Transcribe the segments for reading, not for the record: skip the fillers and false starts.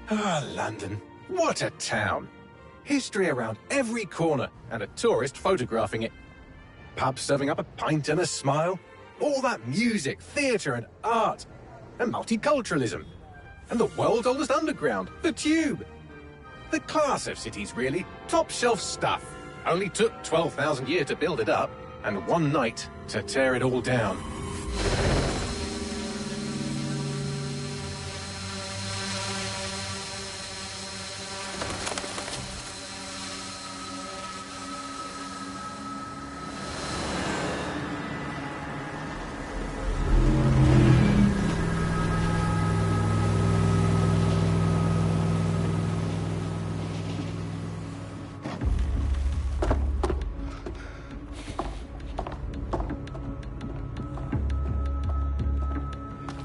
Ah, London. What a town. History around every corner, and a tourist photographing it. Pubs serving up a pint and a smile. All that music, theatre and art. And multiculturalism. And the world's oldest underground, the Tube. The class of cities, really. Top shelf stuff. Only took 12,000 years to build it up, and one night to tear it all down.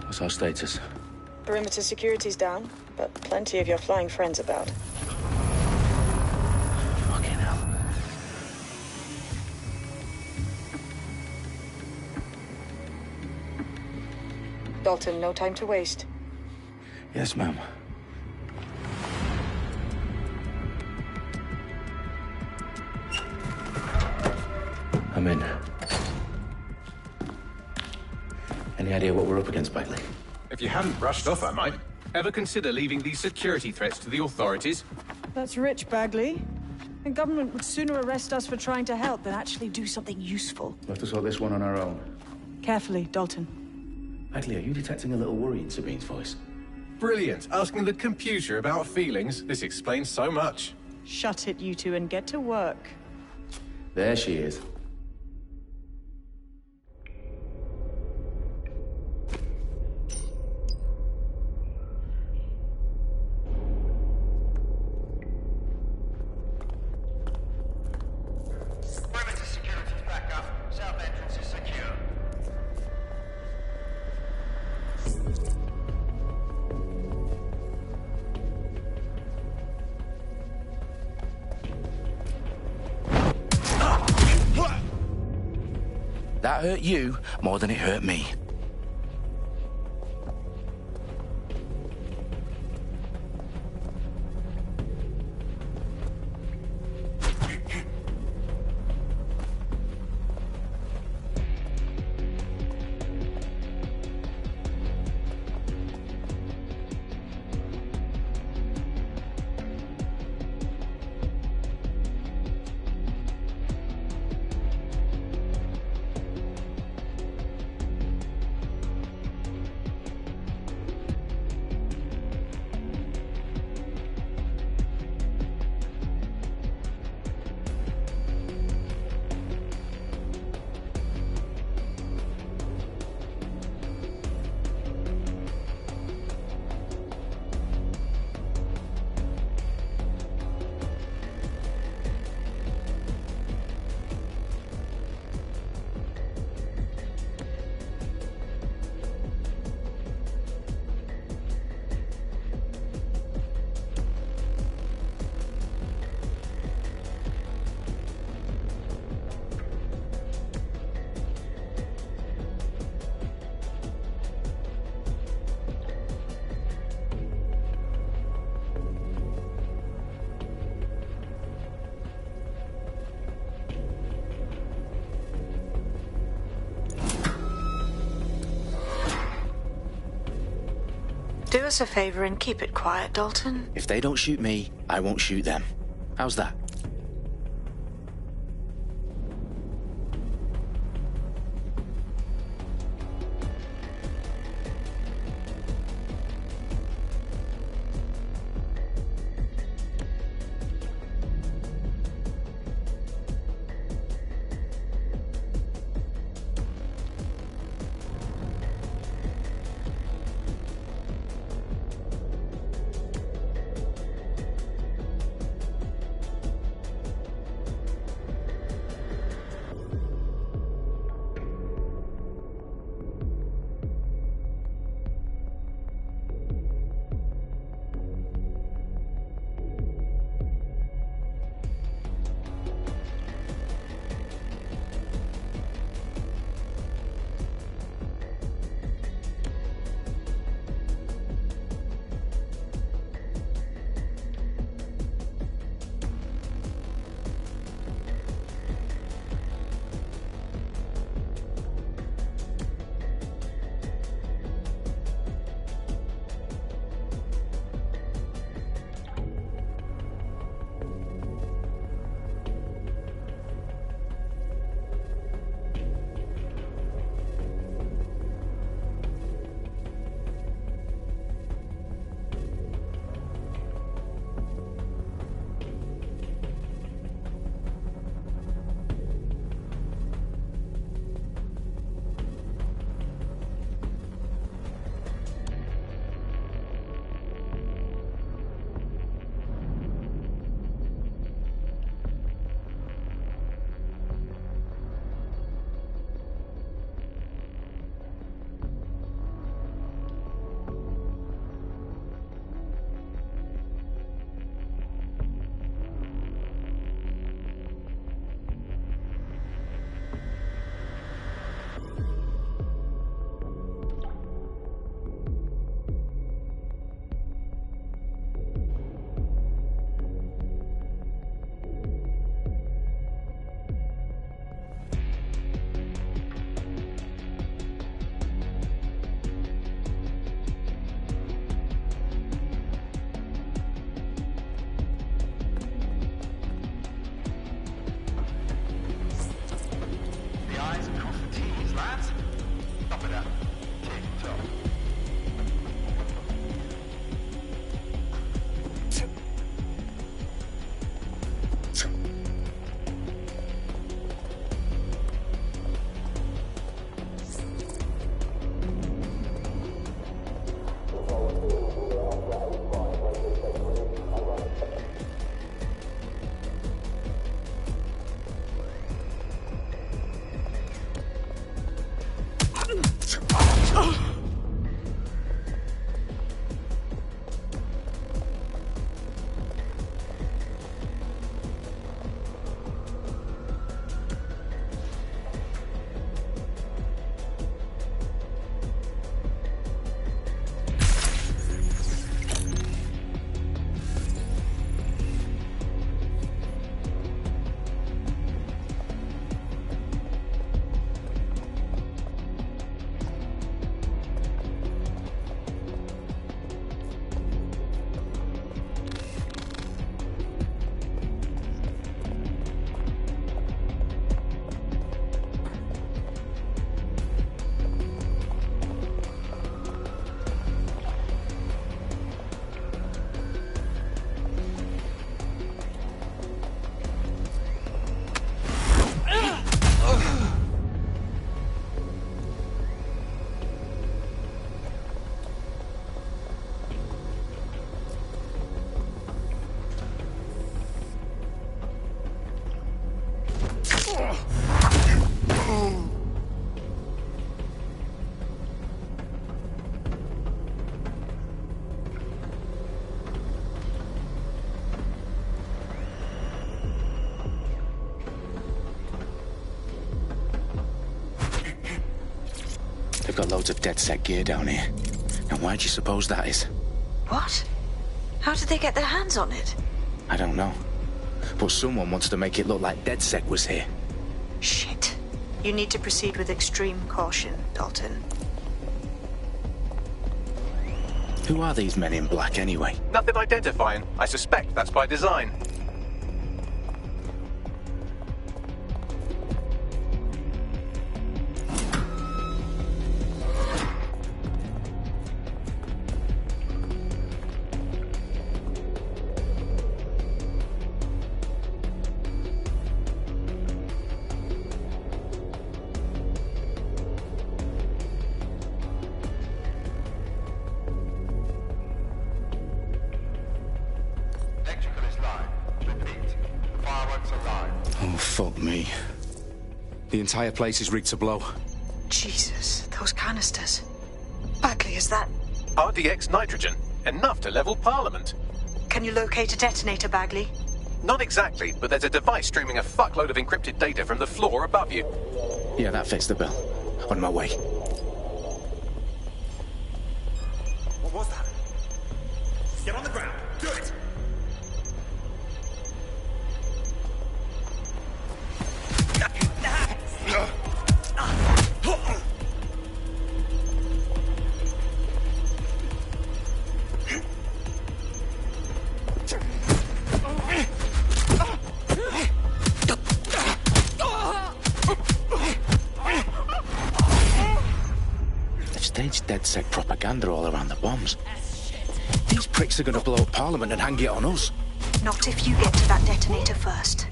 What's our status? Perimeter security's down, but plenty of your flying friends about. Fucking hell. Dalton, no time to waste. Yes, ma'am. I'm in. Any idea what we're up against, Bagley? If you hadn't brushed off, I might. Ever consider leaving these security threats to the authorities? That's rich, Bagley. The government would sooner arrest us for trying to help than actually do something useful. We'll have to sort this one on our own. Carefully, Dalton. Bagley, are you detecting a little worry in Sabine's voice? Brilliant. Asking the computer about feelings. This explains so much. Shut it, you two, and get to work. There she is. Perimeter security's back up. South entrance is secure. That hurt you more than it hurt me. Do us a favor and keep it quiet, Dalton. If they don't shoot me, I won't shoot them. How's that? got loads of DedSec gear down here. And why do you suppose that is? What? How did they get their hands on it? I don't know. But someone wants to make it look like DedSec was here. Shit. You need to proceed with extreme caution, Dalton. Who are these men in black anyway? Nothing identifying. I suspect that's by design. Electrical is live. Repeat. Fireworks are live. Oh, fuck me. The entire place is rigged to blow. Jesus, those canisters. Bagley, is that... RDX nitrogen. Enough to level Parliament. Can you locate a detonator, Bagley? Not exactly, but there's a device streaming a fuckload of encrypted data from the floor above you. Yeah, that fits the bill. On my way. What was that? Get on the ground. Do it! They've staged DedSec propaganda all around the bombs. These pricks are going to blow up Parliament and hang it on us. Not if you get to that detonator first.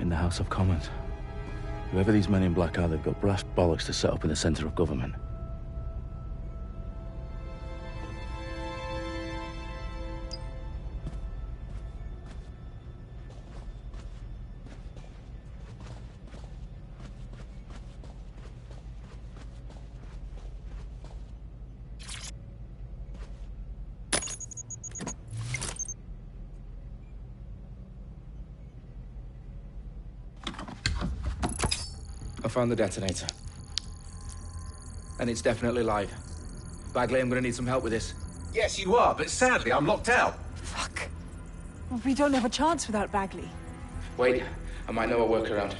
In the House of Commons. Whoever these men in black are, they've got brass bollocks to set up in the centre of government. I found the detonator. And it's definitely live. Bagley, I'm gonna need some help with this. Yes, you are, but sadly I'm locked out. Fuck. We don't have a chance without Bagley. Wait, I might know a workaround.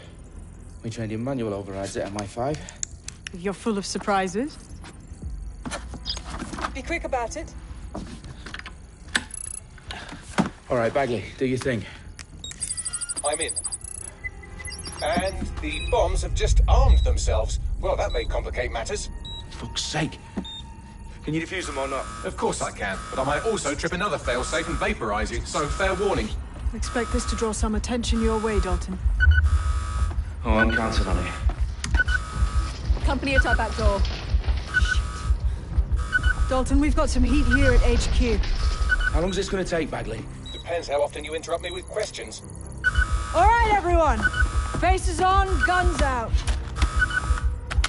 We trained in manual overrides at MI5. You're full of surprises. Be quick about it. All right, Bagley, do your thing. I'm in. And the bombs have just armed themselves. Well, that may complicate matters. Fuck's sake. Can you defuse them or not? Of course I can, but I might also trip another failsafe and vaporize you, so fair warning. Expect this to draw some attention your way, Dalton. Oh, I'm counting on it. Company at our back door. Shit. Dalton, we've got some heat here at HQ. How long is this gonna take, Bagley? Depends how often you interrupt me with questions. All right, everyone. Faces on, guns out.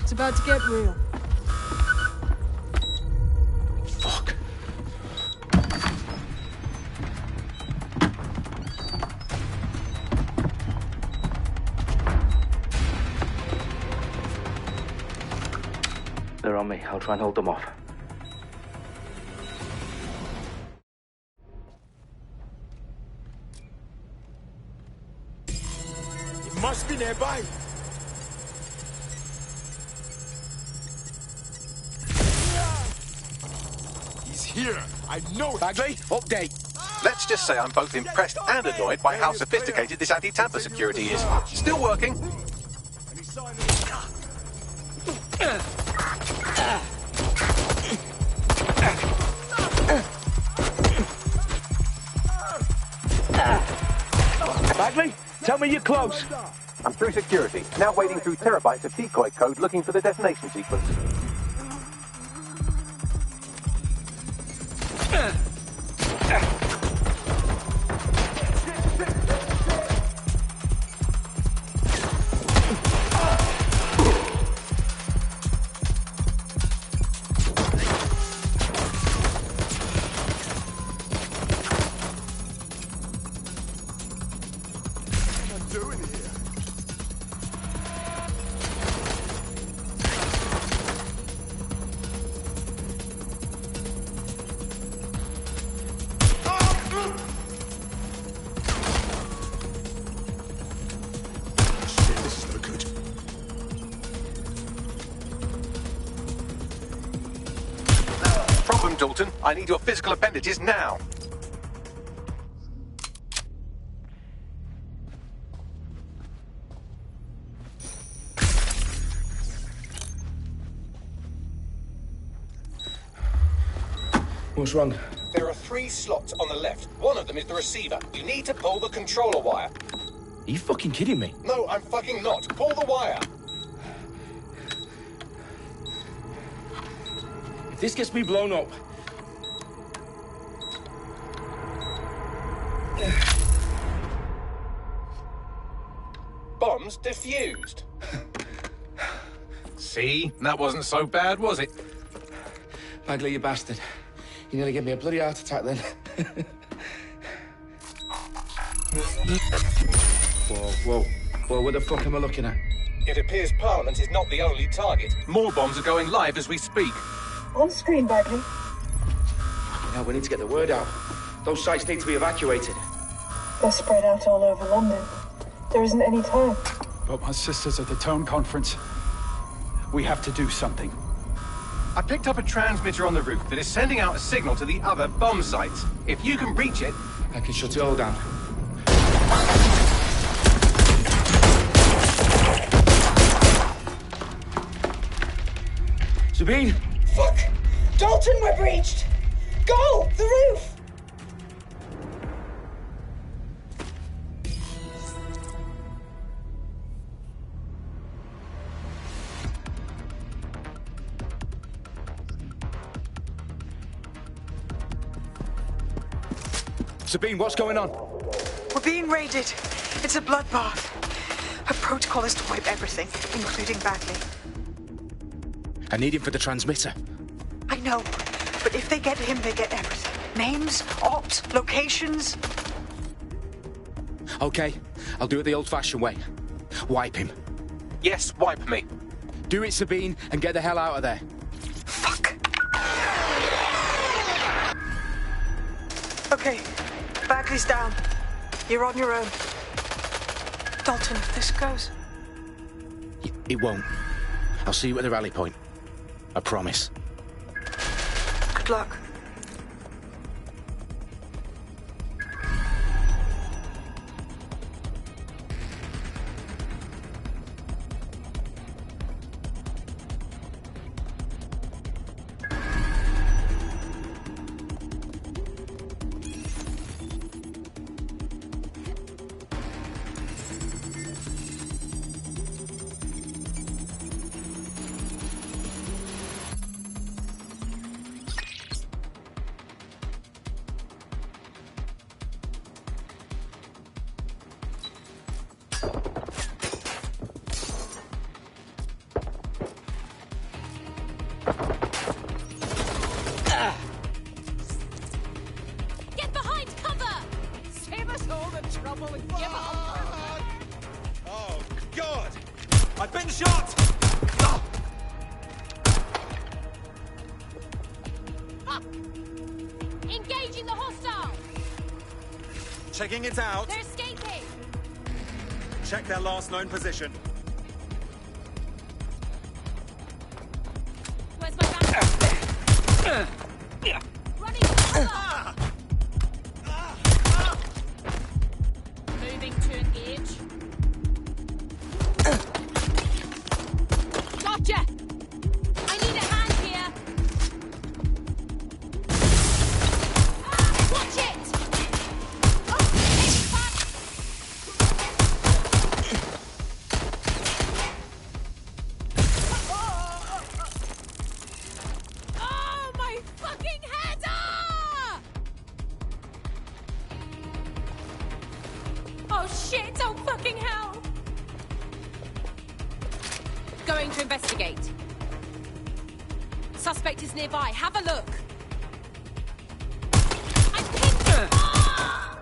It's about to get real. Fuck. They're on me. I'll try and hold them off. Must be in there, babe. He's here. I know it. Bagley, update. Let's just say I'm both impressed and annoyed by how sophisticated this anti-tamper security is. Still working. And he signed it. Bagley, tell me you're close. I'm through security, now wading through terabytes of decoy code looking for the detonation sequence. Problem, Dalton. I need your physical appendages now. What's wrong? There are 3 slots on the left. One of them is the receiver. You need to pull the controller wire. Are you fucking kidding me? No, I'm fucking not. Pull the wire. If this gets me blown up... Bombs defused. See? That wasn't so bad, was it? Bagley, you bastard. You nearly gave me a bloody heart attack then. Whoa. What the fuck am I looking at? It appears Parliament is not the only target. More bombs are going live as we speak. On screen, Bagley. Now we need to get the word out. Those sites need to be evacuated. They're spread out all over London. There isn't any time. But my sister's at the Tone Conference. We have to do something. I picked up a transmitter on the roof that is sending out a signal to the other bomb sites. If you can reach it... I can shut it all down. Sabine! Fuck! Dalton, we're breached! Go! The roof! Sabine, what's going on? We're being raided. It's a bloodbath. Her protocol is to wipe everything, including Bagley. I need him for the transmitter. I know, but if they get him, they get everything. Names, ops, locations. Okay, I'll do it the old-fashioned way. Wipe him. Yes, wipe me. Do it, Sabine, and get the hell out of there. Fuck. Okay, Bagley's down. You're on your own. Dalton, if this goes... It won't. I'll see you at the rally point. I promise. Good luck. Get behind cover! Save us all the trouble and give up! Oh, God! I've been shot! Fuck! Engaging the hostile! Checking it out. They're escaping! Check their last known position. Where's my back? Running cover! Moving to engage. Gotcha! I need a hand here. Watch it! Oh, my fucking head! Ah! Oh shit! Oh fucking hell! Going to investigate. Suspect is nearby. Have a look. I'm pinned. Ah!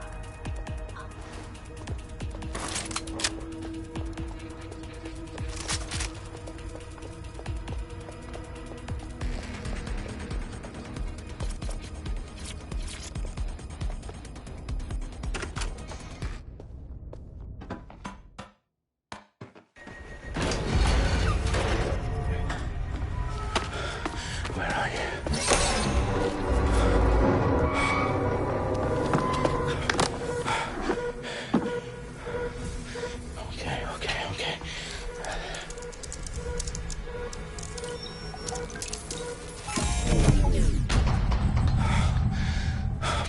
Where are you? Okay.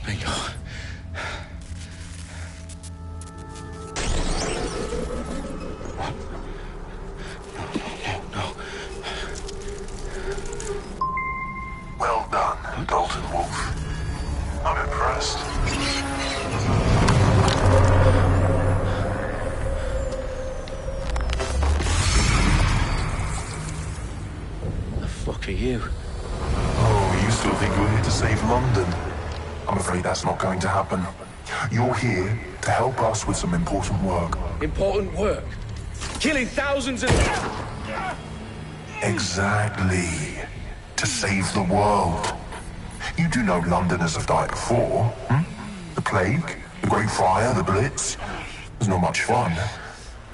Bingo. No. Well done, Dalton Wolf. I'm impressed. The fuck are you? Oh, you still think you're here to save London? I'm afraid that's not going to happen. You're here to help us with some important work. Important work. Killing thousands of... Exactly. To save the world. You do know Londoners have died before, hmm? The plague, the Great Fire, the Blitz. It's not much fun.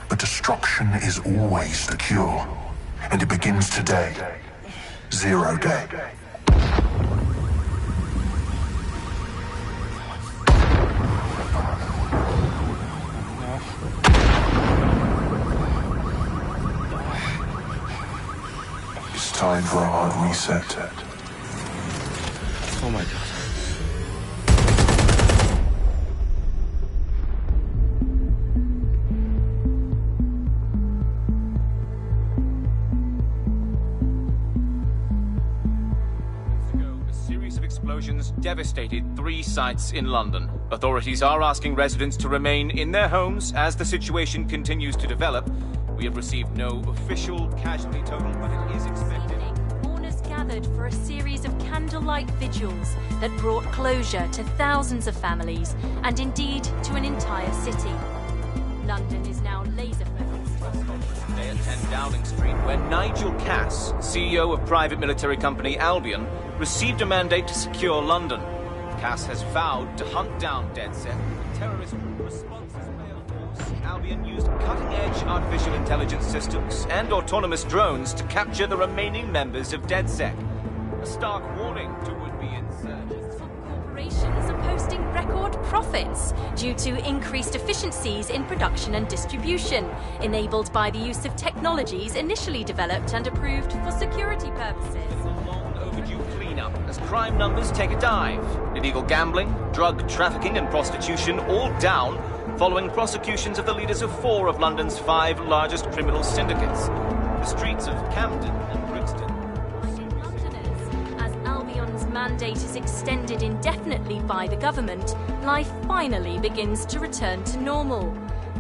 But destruction is always the cure. And it begins today. 0 day. It's time for a hard reset. Oh my god. A series of explosions devastated 3 sites in London. Authorities are asking residents to remain in their homes as the situation continues to develop. We have received no official casualty total, but it is expected. Mourners gathered for a series of candlelight vigils that brought closure to thousands of families and indeed to an entire city. London is now laser-focused. Today at 10 Downing Street, where Nigel Cass, CEO of private military company Albion, received a mandate to secure London. Cass has vowed to hunt down DedSec. Terrorist responses by a force. Albion used cutting-edge artificial intelligence systems and autonomous drones to capture the remaining members of DedSec. A stark warning to would-be insurgents. Corporations are posting record profits due to increased efficiencies in production and distribution, enabled by the use of technologies initially developed and approved for security purposes. Overdue cleanup as crime numbers take a dive. Illegal gambling, drug trafficking and prostitution all down following prosecutions of the leaders of 4 of London's 5 largest criminal syndicates. The streets of Camden and Brixton. As Albion's mandate is extended indefinitely by the government, life finally begins to return to normal.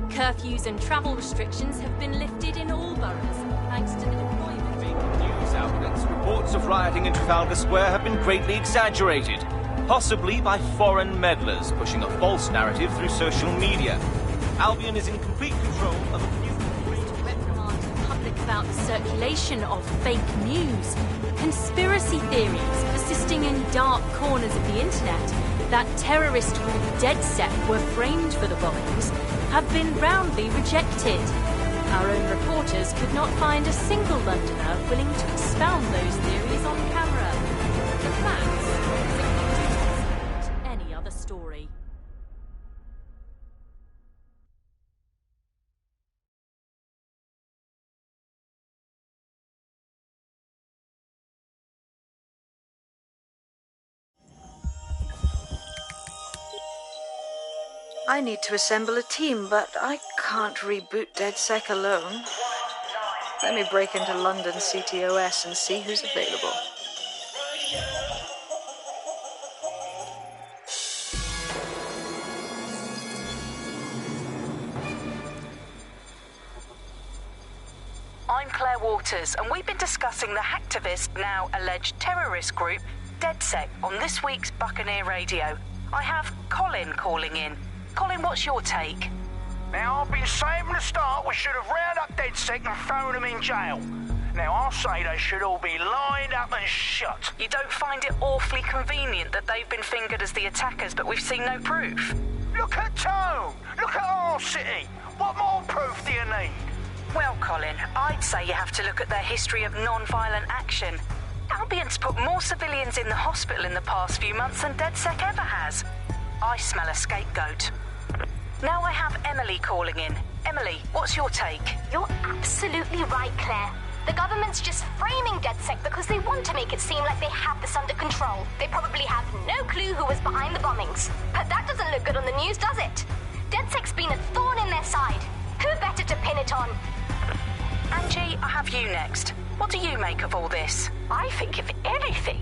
Curfews and travel restrictions have been lifted in all boroughs, thanks to the deployment. News outlets, reports of rioting in Trafalgar Square have been greatly exaggerated, possibly by foreign meddlers pushing a false narrative through social media. Albion is in complete control of a new reprimand the public about the circulation of fake news, conspiracy theories persisting in dark corners of the internet, that terrorist group DedSec were framed for the bombings, have been roundly rejected. Our own reporters could not find a single Londoner willing to expound those theories on camera. The facts simply didn't any other story. I need to assemble a team, but I can't reboot DedSec alone. Let me break into London CTOS and see who's available. I'm Claire Waters, and we've been discussing the hacktivist, now alleged terrorist group, DedSec, on this week's Buccaneer Radio. I have Colin calling in. Colin, what's your take? Now, I've been saying from the start we should have rounded up DedSec and thrown them in jail. Now, I'll say they should all be lined up and shot. You don't find it awfully convenient that they've been fingered as the attackers, but we've seen no proof? Look at Tone! Look at our city! What more proof do you need? Well, Colin, I'd say you have to look at their history of non-violent action. Albion's put more civilians in the hospital in the past few months than DedSec ever has. I smell a scapegoat. Now I have Emily calling in. Emily, what's your take? You're absolutely right, Claire. The government's just framing DedSec because they want to make it seem like they have this under control. They probably have no clue who was behind the bombings. But that doesn't look good on the news, does it? DedSec's been a thorn in their side. Who better to pin it on? Angie, I have you next. What do you make of all this? I think, if anything,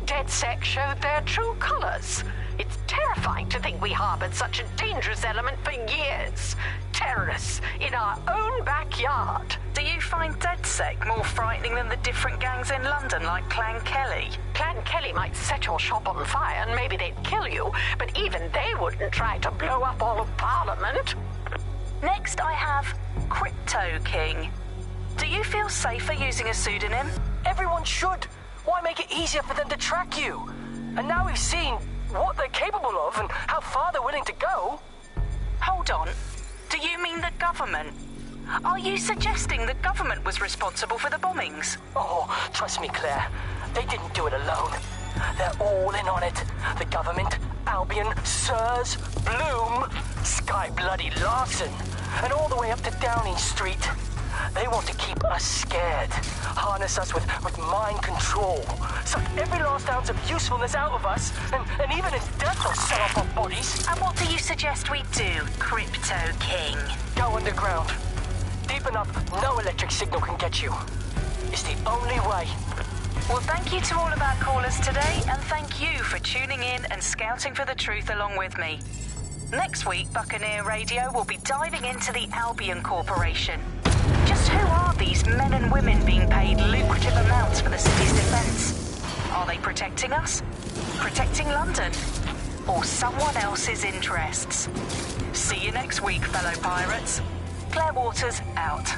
DedSec showed their true colors. It's terrifying to think we harbored such a dangerous element for years. Terrorists in our own backyard. Do you find DedSec more frightening than the different gangs in London, like Clan Kelly? Clan Kelly might set your shop on fire and maybe they'd kill you, but even they wouldn't try to blow up all of Parliament. Next, I have Crypto King. Do you feel safer using a pseudonym? Everyone should. Why make it easier for them to track you? And now we've seen what they're capable of and how far they're willing to go. Hold on. Do you mean the government? Are you suggesting the government was responsible for the bombings? Oh, trust me, Claire. They didn't do it alone. They're all in on it. The government, Albion, Sirs, Bloom, Sky Bloody Larson, and all the way up to Downing Street. They want to keep us scared, harness us with mind control, suck every last ounce of usefulness out of us, and even in death they'll sell off our bodies. And what do you suggest we do, Crypto King? Go underground. Deep enough, no electric signal can get you. It's the only way. Well, thank you to all of our callers today, and thank you for tuning in and scouting for the truth along with me. Next week, Buccaneer Radio will be diving into the Albion Corporation. Just who are these men and women being paid lucrative amounts for the city's defence? Are they protecting us? Protecting London? Or someone else's interests? See you next week, fellow pirates. Claire Waters, out.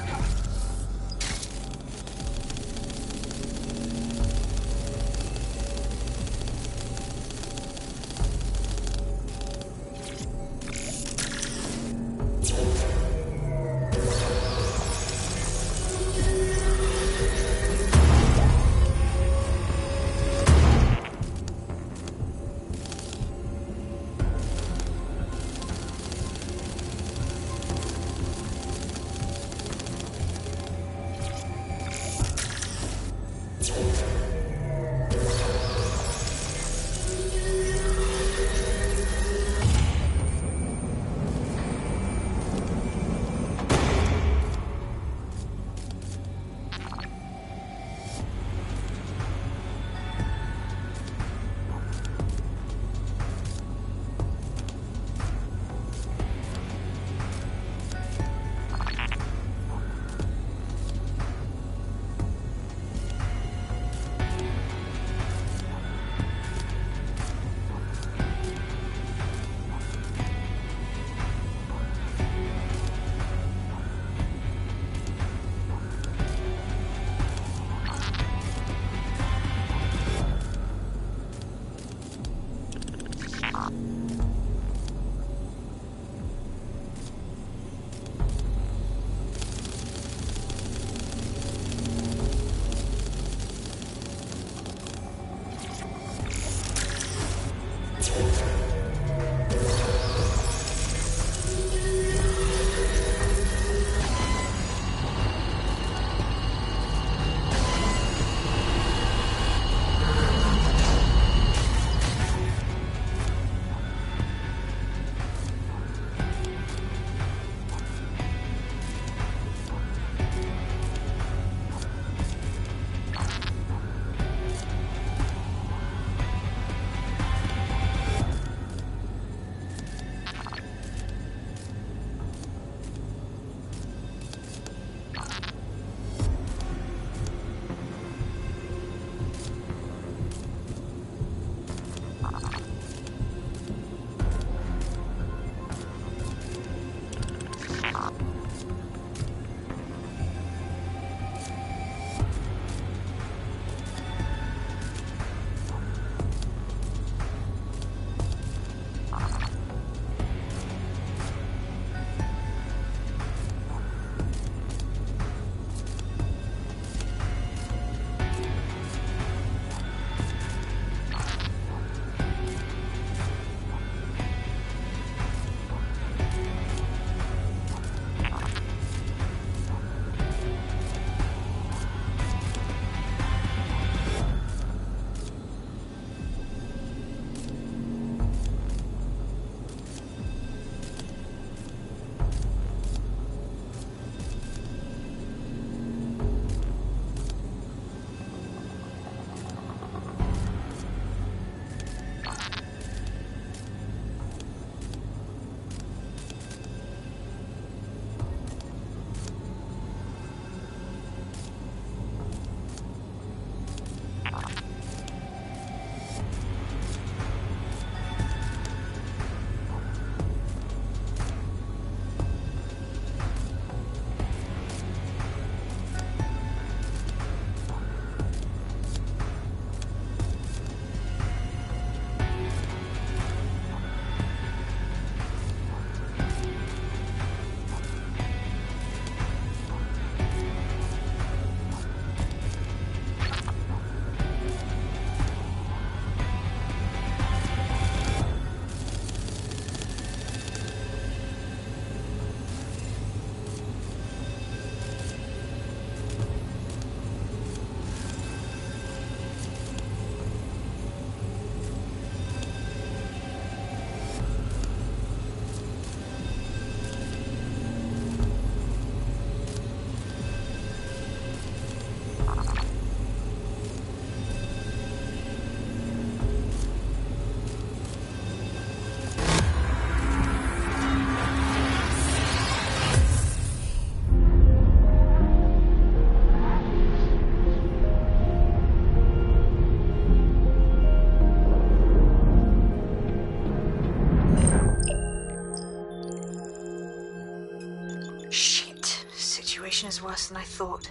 than I thought.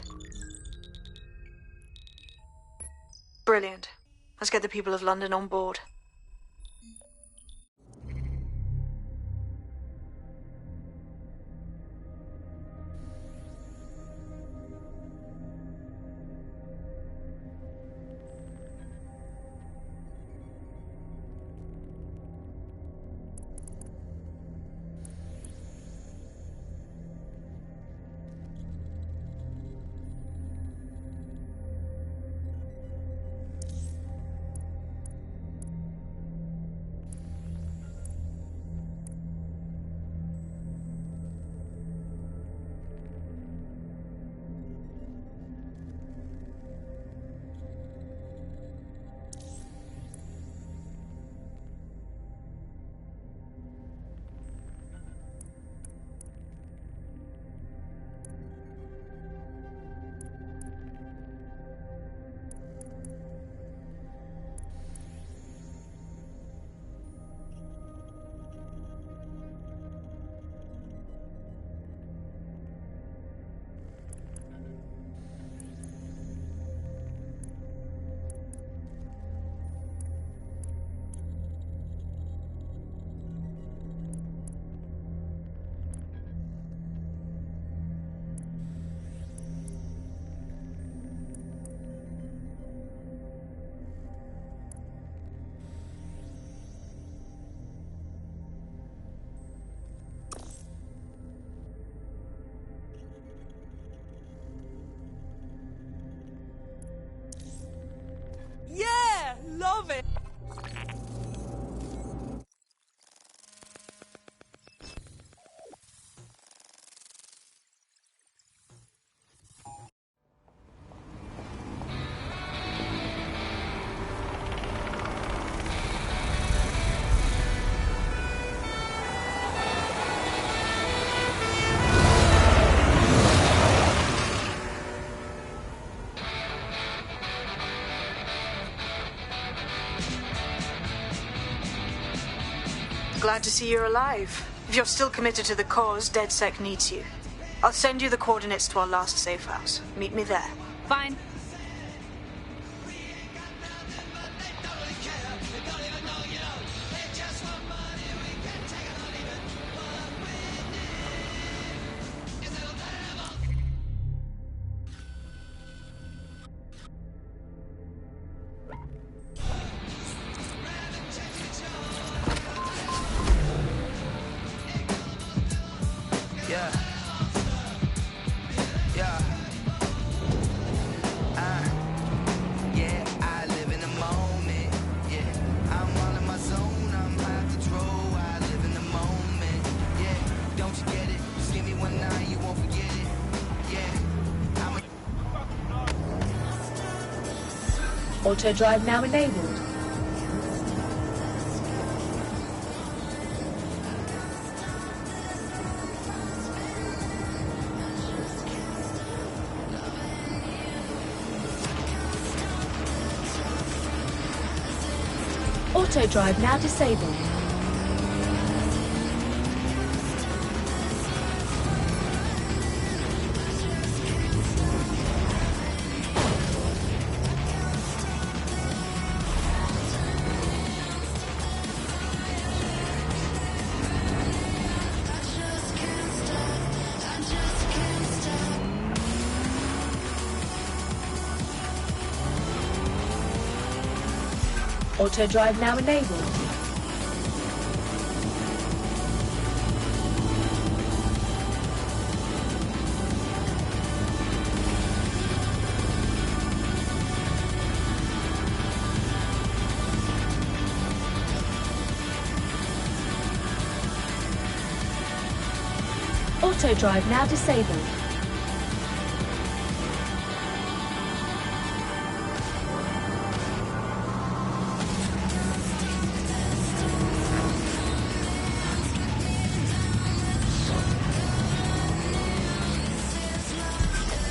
Brilliant. Let's get the people of London on board. Yeah! Love it! Glad to see you're alive. If you're still committed to the cause, DedSec needs you. I'll send you the coordinates to our last safe house. Meet me there. Fine. Yeah. Yeah. Yeah, I live in the moment. Yeah, I'm all in my zone. I'm high control. I live in the moment. Yeah, don't you get it? Just give me one night, you won't forget it. Yeah, I'm a Auto drive now enabled. Auto drive now disabled. Auto drive now enabled. Auto drive now disabled.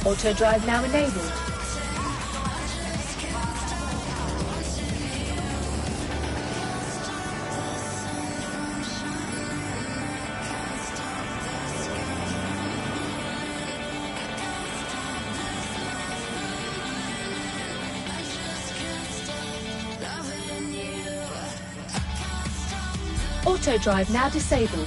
Auto drive now enabled. Auto drive now disabled.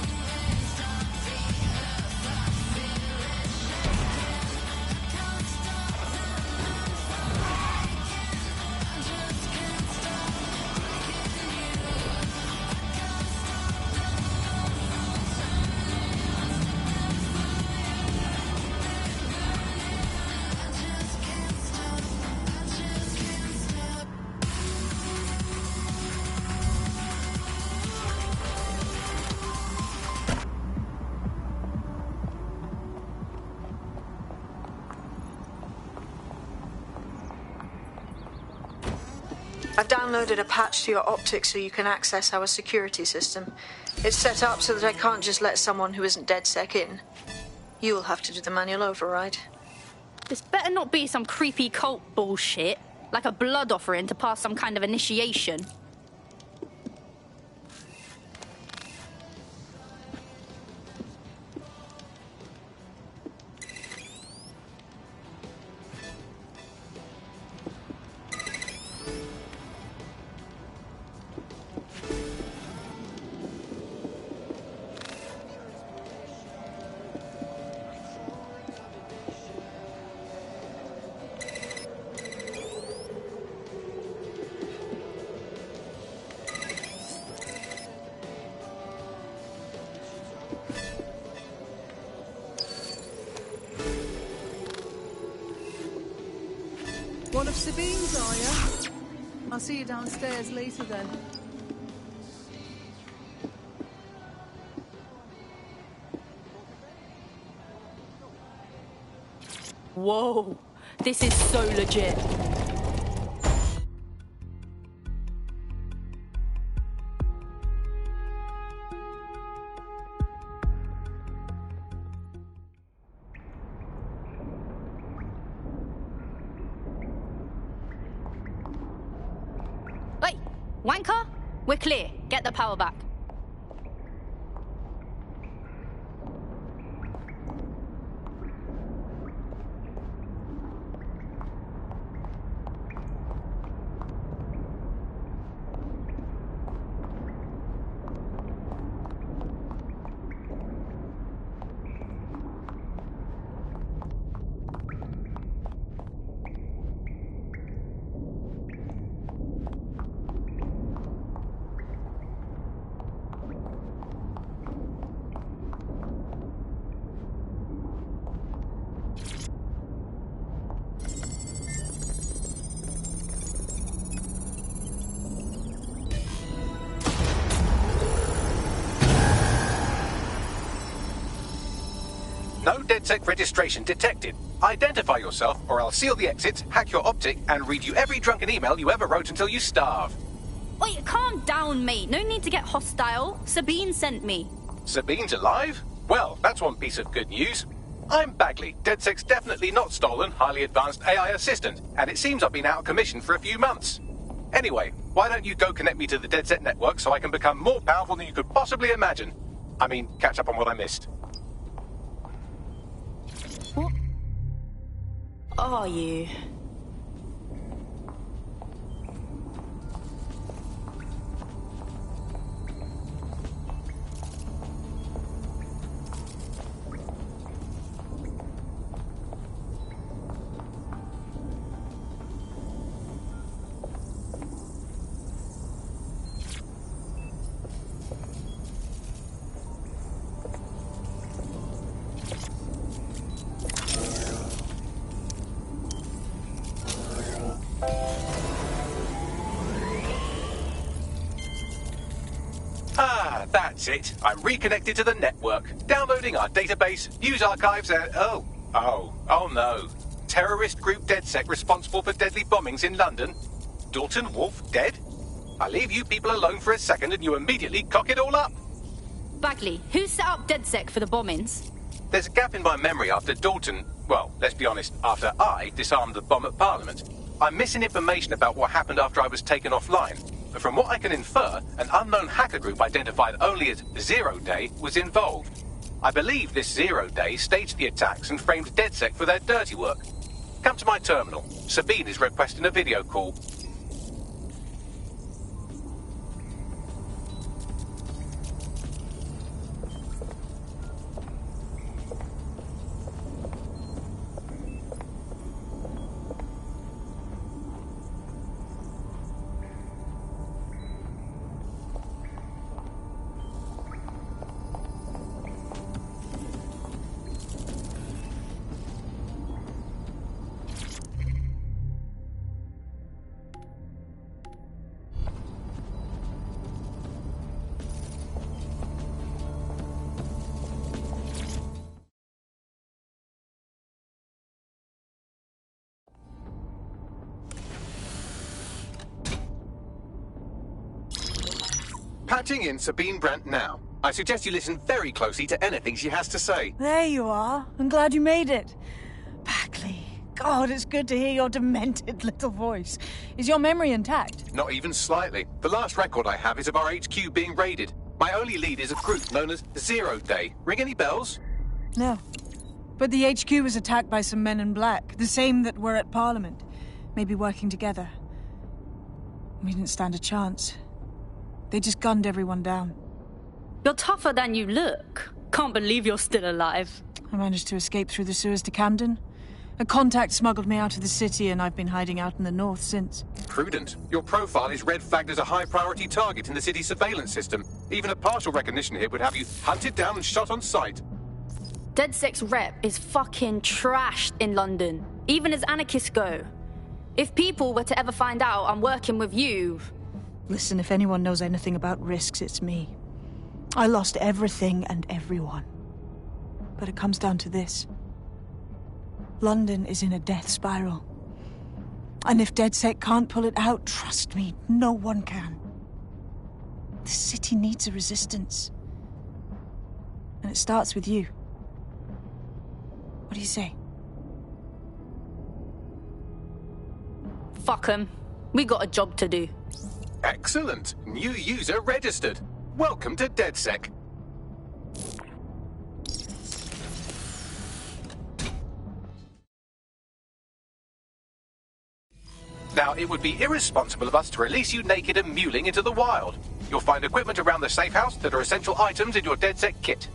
I've downloaded a patch to your optics so you can access our security system. It's set up so that I can't just let someone who isn't DedSec in. You'll have to do the manual override. This better not be some creepy cult bullshit, like a blood offering to pass some kind of initiation. One of Sabine's, are you? I'll see you downstairs later then. Whoa, this is so legit. Wait, wanker? We're clear. Get the power back. No DedSec registration detected. Identify yourself, or I'll seal the exits, hack your optic, and read you every drunken email you ever wrote until you starve. Wait, calm down, mate. No need to get hostile. Sabine sent me. Sabine's alive? Well, that's one piece of good news. I'm Bagley, DedSec's definitely not stolen, highly advanced AI assistant, and it seems I've been out of commission for a few months. Anyway, why don't you go connect me to the DedSec network so I can become more powerful than you could possibly imagine? I mean, catch up on what I missed. What are you? Ah, that's it. I'm reconnected to the network, downloading our database, news archives, and... Oh no. Terrorist group DedSec responsible for deadly bombings in London? Dalton Wolf dead? I leave you people alone for a second and you immediately cock it all up. Bagley, who set up DedSec for the bombings? There's a gap in my memory after Dalton... Well, let's be honest, after I disarmed the bomb at Parliament. I'm missing information about what happened after I was taken offline. But from what I can infer, an unknown hacker group identified only as Zero Day was involved. I believe this Zero Day staged the attacks and framed DedSec for their dirty work. Come to my terminal. Sabine is requesting a video call. Patching in Sabine Brandt now. I suggest you listen very closely to anything she has to say. There you are. I'm glad you made it. Bagley. God, it's good to hear your demented little voice. Is your memory intact? Not even slightly. The last record I have is of our HQ being raided. My only lead is a group known as 0 Day. Ring any bells? No. But the HQ was attacked by some men in black, the same that were at Parliament. Maybe working together. We didn't stand a chance. They just gunned everyone down. You're tougher than you look. Can't believe you're still alive. I managed to escape through the sewers to Camden. A contact smuggled me out of the city, and I've been hiding out in the north since. Prudent. Your profile is red flagged as a high-priority target in the city's surveillance system. Even a partial recognition hit would have you hunted down and shot on sight. DedSec's rep is fucking trashed in London, even as anarchists go. If people were to ever find out I'm working with you... Listen, if anyone knows anything about risks, it's me. I lost everything and everyone. But it comes down to this. London is in a death spiral. And if DedSec can't pull it out, trust me, no one can. The city needs a resistance. And it starts with you. What do you say? Fuck 'em. We got a job to do. Excellent. New user registered. Welcome to DedSec. Now, it would be irresponsible of us to release you naked and mewling into the wild. You'll find equipment around the safe house that are essential items in your DedSec kit.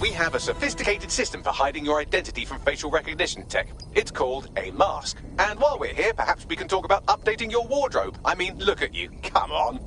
We have a sophisticated system for hiding your identity from facial recognition tech. It's called a mask. And while we're here, perhaps we can talk about updating your wardrobe. I mean, look at you. Come on.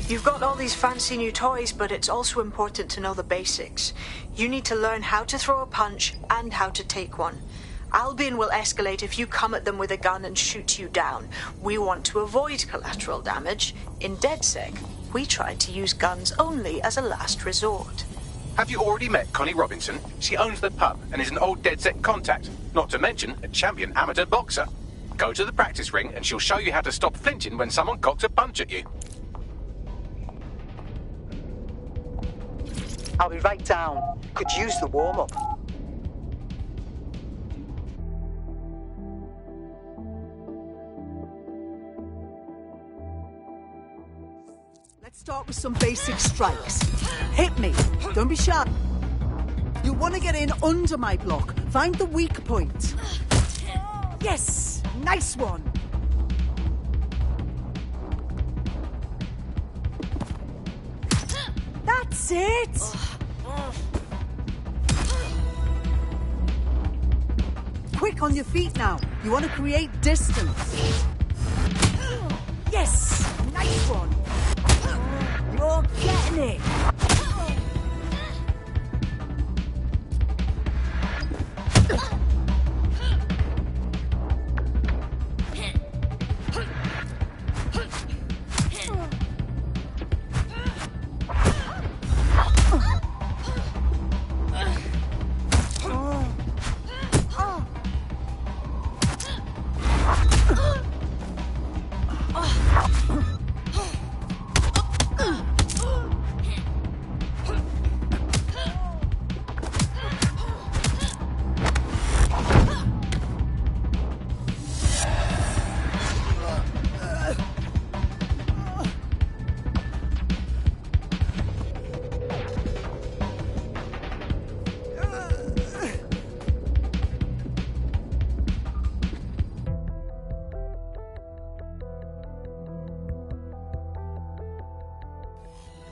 You've got all these fancy new toys, but it's also important to know the basics. You need to learn how to throw a punch and how to take one. Albion will escalate if you come at them with a gun and shoot you down. We want to avoid collateral damage. In DedSec, we try to use guns only as a last resort. Have you already met Connie Robinson? She owns the pub and is an old DedSec contact, not to mention a champion amateur boxer. Go to the practice ring and she'll show you how to stop flinching when someone cocks a punch at you. I'll be right down. Could use the warm-up. Let's start with some basic strikes. Hit me. Don't be shy. You'll want to get in under my block. Find the weak point. Yes! Nice one! That's it! Quick on your feet now. You want to create distance. Yes! Nice one! You're getting it!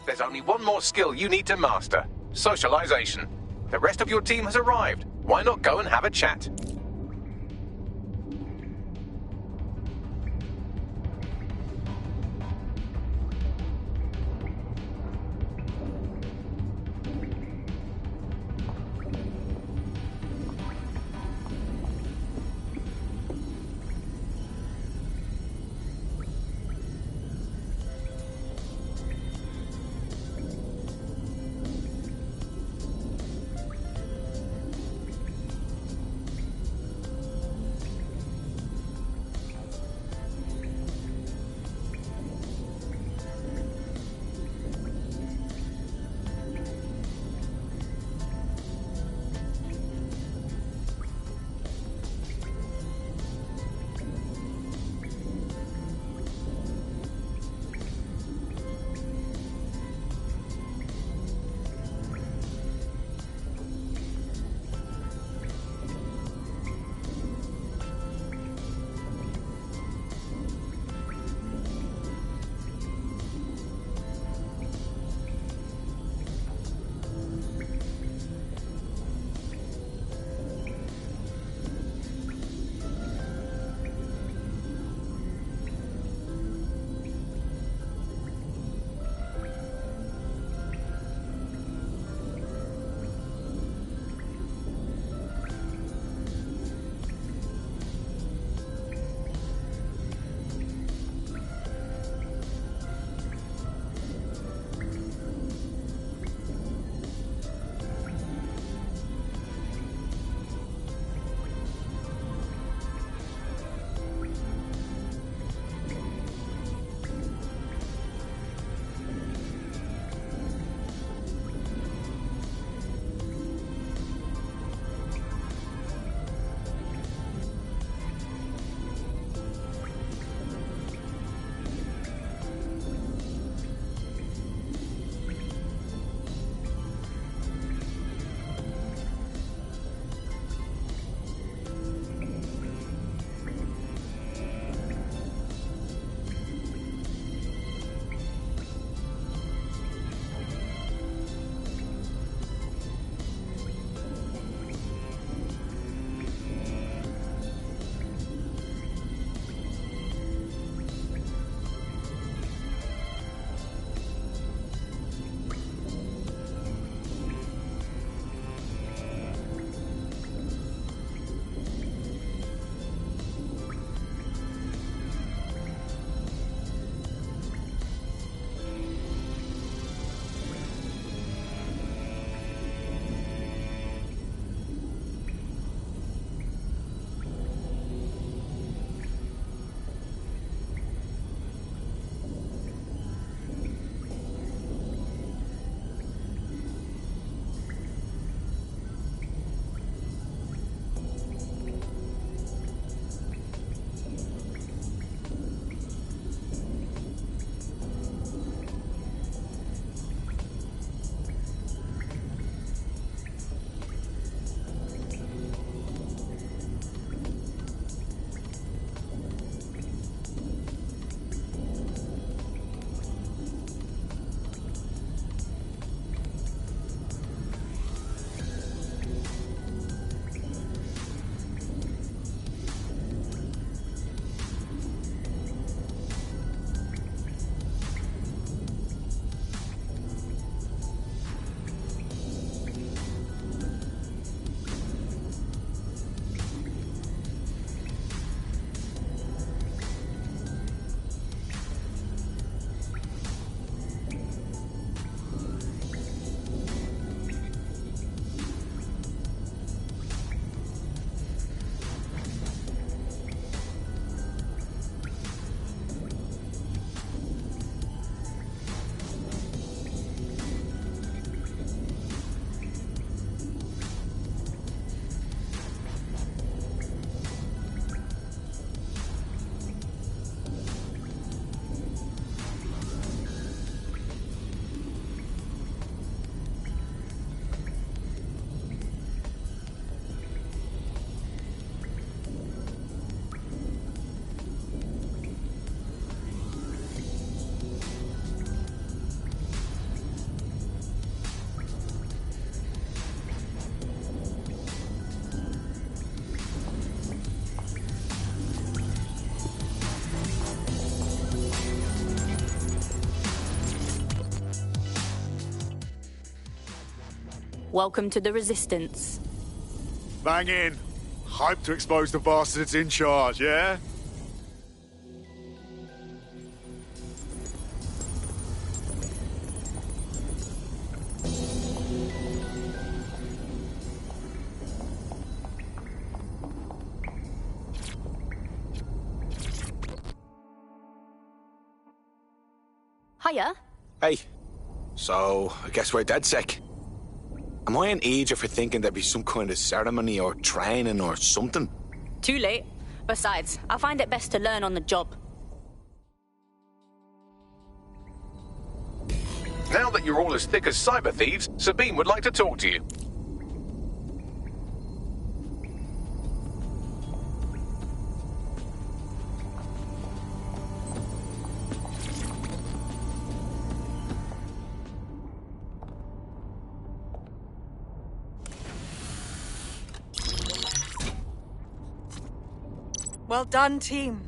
There's only one more skill you need to master. Socialization. The rest of your team has arrived. Why not go and have a chat? Welcome to the Resistance. Bang in. Hype to expose the bastards in charge, yeah? Hiya. Hey. So, I guess we're dead sick. Am I an idiot for thinking there'd be some kind of ceremony or training or something? Too late. Besides, I find it best to learn on the job. Now that you're all as thick as cyber thieves, Sabine would like to talk to you. Well done, team.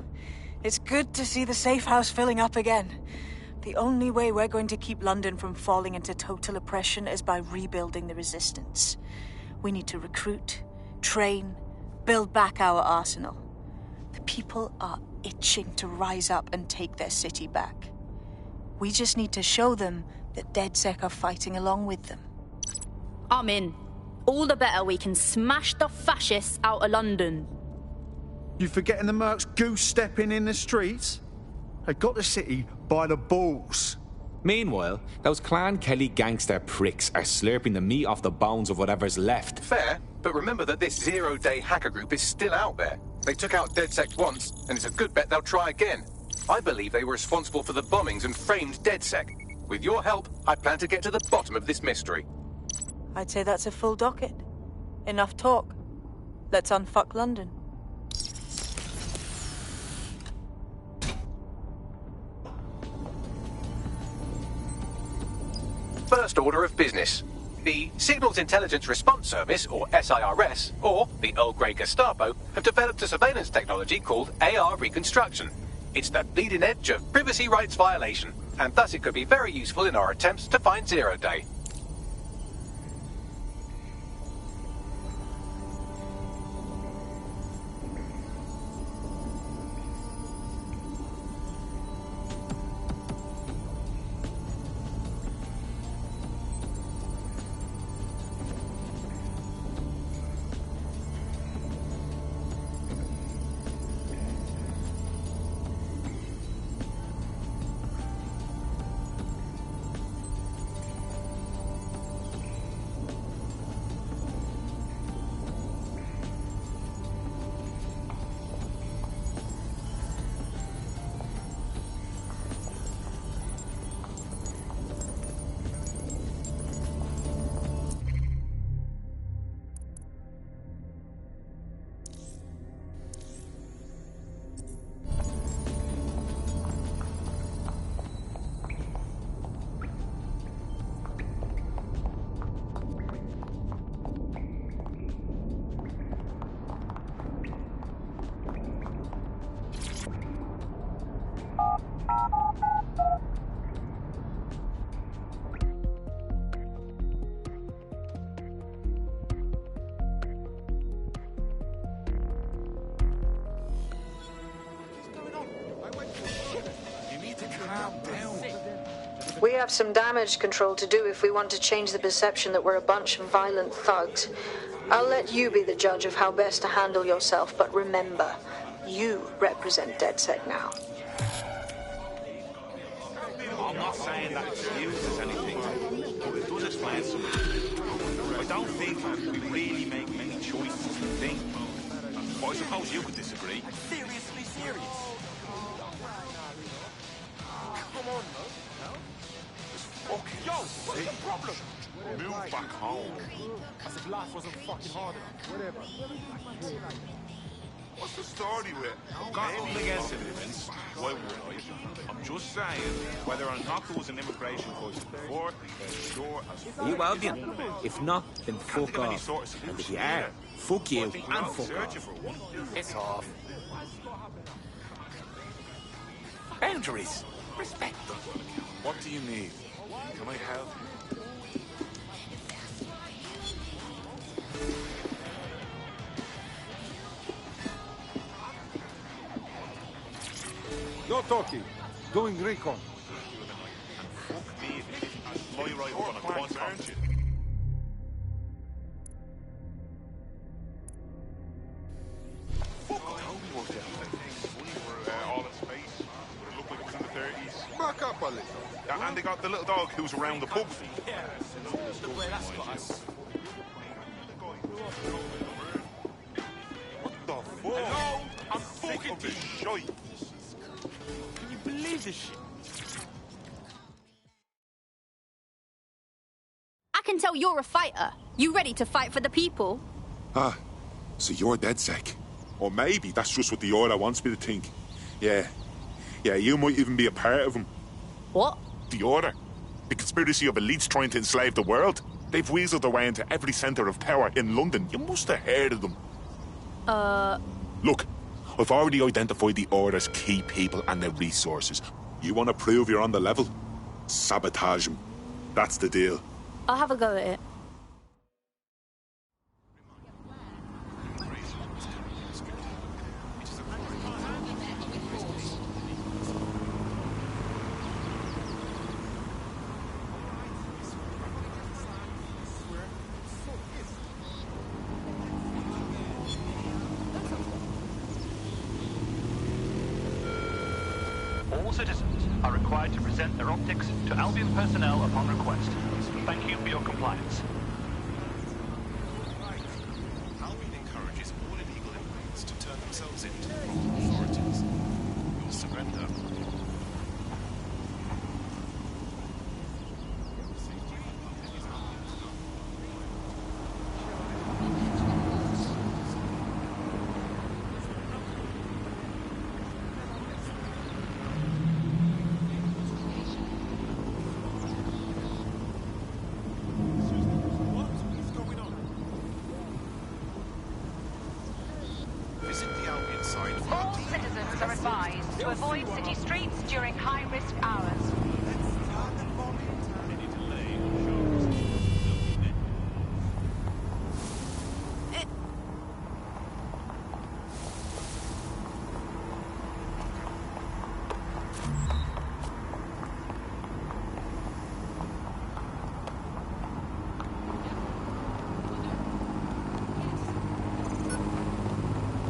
It's good to see the safe house filling up again. The only way we're going to keep London from falling into total oppression is by rebuilding the Resistance. We need to recruit, train, build back our arsenal. The people are itching to rise up and take their city back. We just need to show them that DedSec are fighting along with them. I'm in. All the better we can smash the fascists out of London. You forgetting the mercs goose-stepping in the streets? They got the city by the balls. Meanwhile, those Clan Kelly gangster pricks are slurping the meat off the bones of whatever's left. Fair, but remember that this zero-day hacker group is still out there. They took out DedSec once, and it's a good bet they'll try again. I believe they were responsible for the bombings and framed DedSec. With your help, I plan to get to the bottom of this mystery. I'd say that's a full docket. Enough talk. Let's unfuck London. First order of business. The Signals Intelligence Response Service, or SIRS, or the Earl Grey Gestapo, have developed a surveillance technology called AR Reconstruction. It's the bleeding edge of privacy rights violation, and thus it could be very useful in our attempts to find Zero Day. We have some damage control to do if we want to change the perception that we're a bunch of violent thugs. I'll let you be the judge of how best to handle yourself, but remember, you represent DedSec now. I'm not saying that excuses anything, but it does explain something. I don't think we really make many choices to think. But I suppose you could disagree. Seriously serious. Come on, Fucking yo, what's the problem? Move back home. As if life wasn't fucking hard. Whatever. What's the story with? I've got nothing against immigrants. Why would I? I'm just saying, whether or not there was an immigration crisis before, sure as Are you Albion? If not, then fuck off. And if you are, fuck you and fuck off. It's off. Boundaries. Respect them. What do you need? Can I help? Go, Toki. Doing recon. Fuck me, if fly right up on a quad, aren't you? Fuck, I hope we worked out. We were all in space, but it looked like it was in the 30s. Back up a little. And they got the little dog who's around the pub. Yeah, look where that's got us. What the fuck? Hello? I'm fucking shite. Can you believe this shit? I can tell you're a fighter. You ready to fight for the people? Ah, so you're DedSec. Or maybe that's just what the order wants me to think. Yeah, you might even be a part of them. What? The Order. The conspiracy of elites trying to enslave the world. They've weaseled their way into every centre of power in London. You must have heard of them. Look, I've already identified the Order's key people and their resources. You want to prove you're on the level? Sabotage them. That's the deal. I'll have a go at it. All citizens are required to present their optics to Albion personnel upon request. Thank you for your compliance. Albion encourages all illegal immigrants to turn themselves in to the proper authorities. You'll surrender. Visit the Albion site for All citizens are advised to avoid city streets during high-risk hours.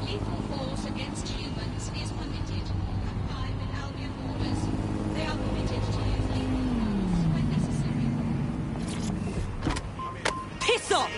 Lethal force against humans is permitted. Private Albion orders. They are permitted to use lethal force when necessary. Piss off!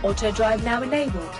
Auto drive now enabled.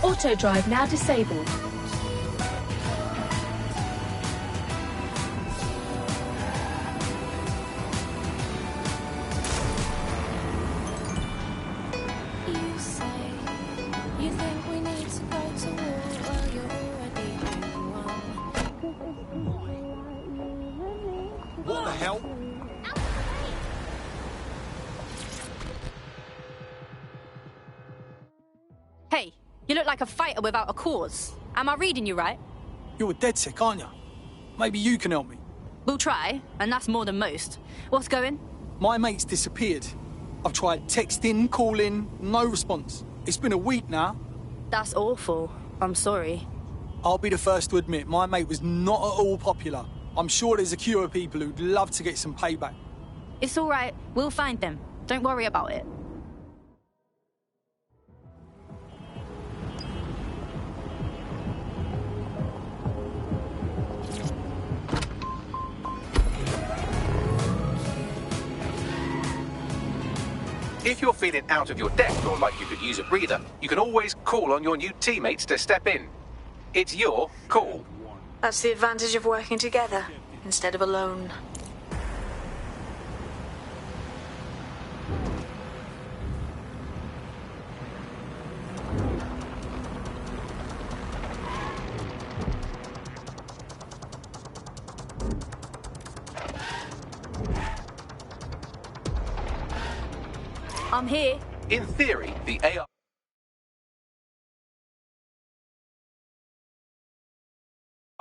Auto drive now disabled. You say you think we need to go to war. Well, you're already doing one. What the hell? Hey, you look like a fighter without a cause. Am I reading you right? You're a DedSec, aren't you? Maybe you can help me. We'll try, and that's more than most. What's going? My mate's disappeared. I've tried texting, calling, no response. It's been a week now. That's awful. I'm sorry. I'll be the first to admit my mate was not at all popular. I'm sure there's a queue of people who'd love to get some payback. It's all right. We'll find them. Don't worry about it. If you're feeling out of your depth or like you could use a breather, you can always call on your new teammates to step in. It's your call. That's the advantage of working together instead of alone. I'm here. In theory, the AI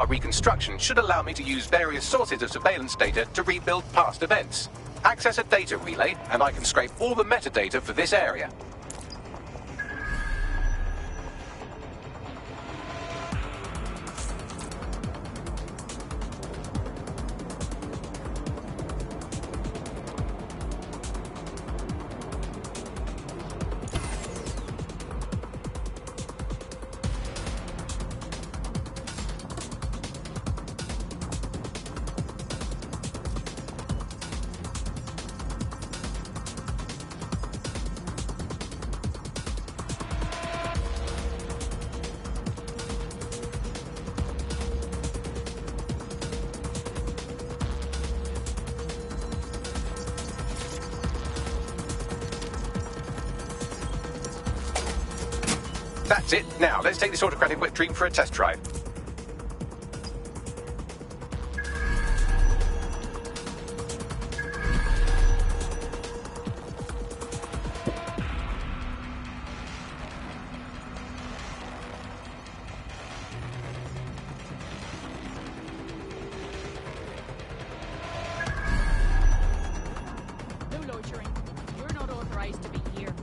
reconstruction should allow me to use various sources of surveillance data to rebuild past events. Access a data relay, and I can scrape all the metadata for this area. That's it. Now, let's take this autocratic wet dream for a test drive. No loitering. You're not authorized to be here.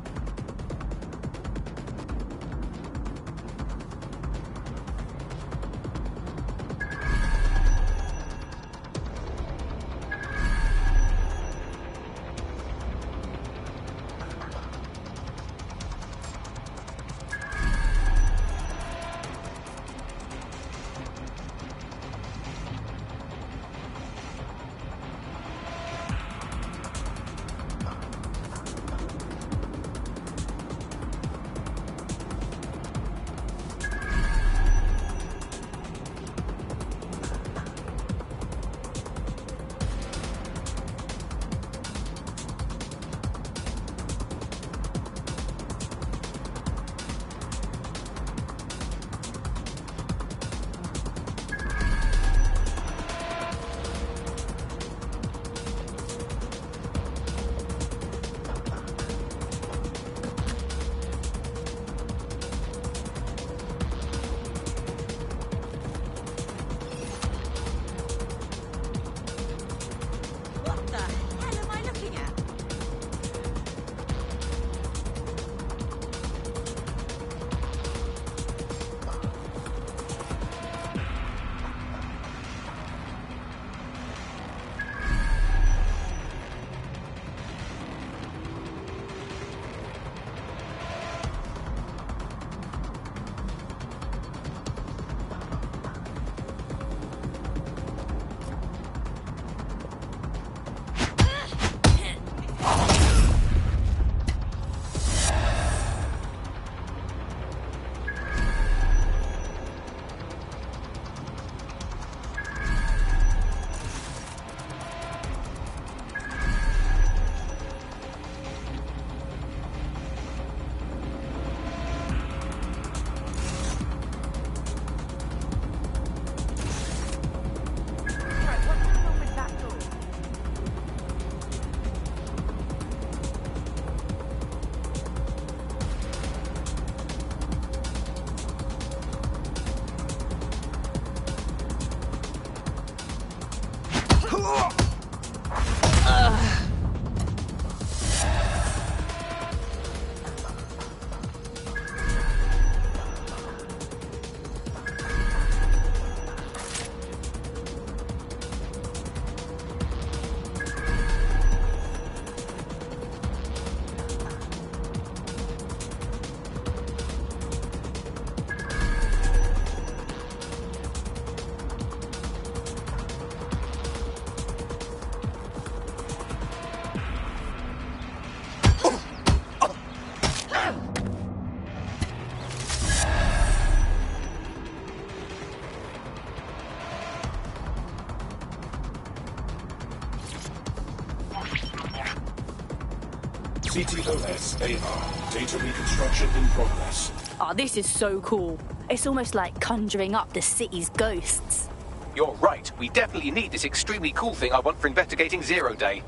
CTOS AR. Data reconstruction in progress. Oh, this is so cool. It's almost like conjuring up the city's ghosts. You're right. We definitely need this extremely cool thing I want for investigating Zero Day.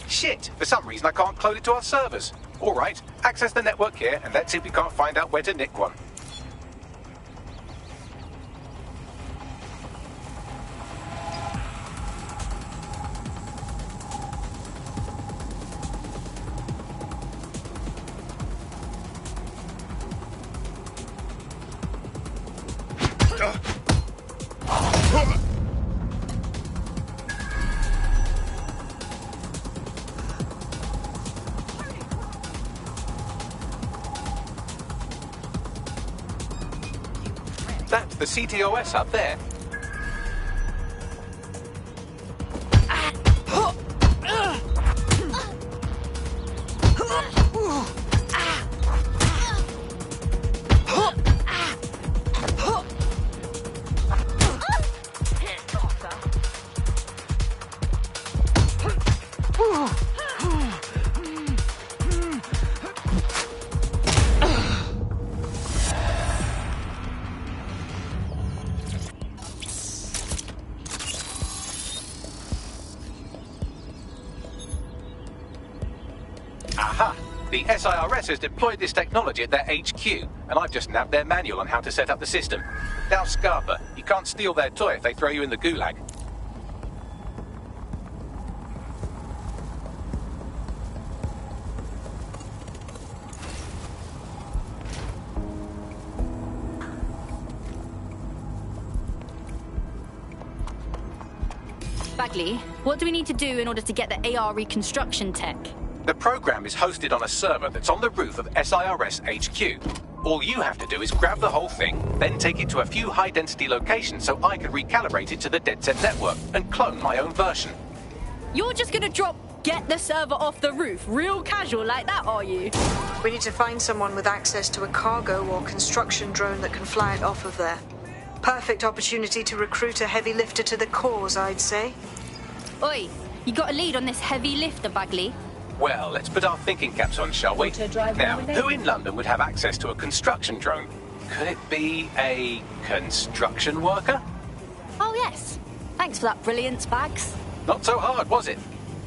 Shit, for some reason I can't clone it to our servers. All right, access the network here, and let's see if we can't find out where to nick one. That's the CTOS up there. Aha! The SIRS has deployed this technology at their HQ, and I've just nabbed their manual on how to set up the system. Now, Scarpa, you can't steal their toy if they throw you in the gulag. Bagley, what do we need to do in order to get the AR reconstruction tech? The program is hosted on a server that's on the roof of SIRS HQ. All you have to do is grab the whole thing, then take it to a few high-density locations so I can recalibrate it to the DedSec network and clone my own version. You're just gonna get the server off the roof, real casual like that, are you? We need to find someone with access to a cargo or construction drone that can fly it off of there. Perfect opportunity to recruit a heavy lifter to the cause, I'd say. Oi, you got a lead on this heavy lifter, Bagley? Well, let's put our thinking caps on, shall we? Now, who in London would have access to a construction drone? Could it be a construction worker? Oh, yes. Thanks for that brilliance, Bags. Not so hard, was it?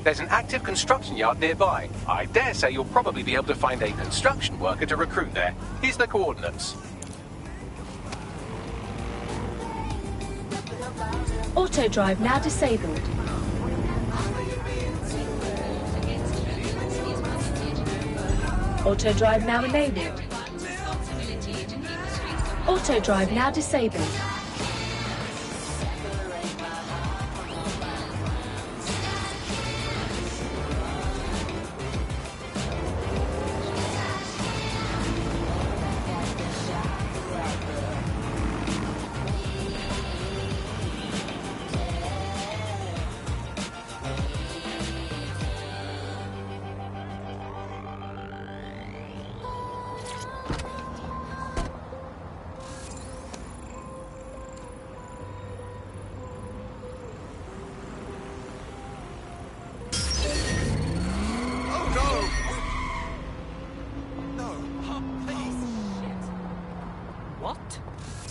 There's an active construction yard nearby. I dare say you'll probably be able to find a construction worker to recruit there. Here's the coordinates. Auto drive now disabled. Auto drive now enabled. Auto drive now disabled.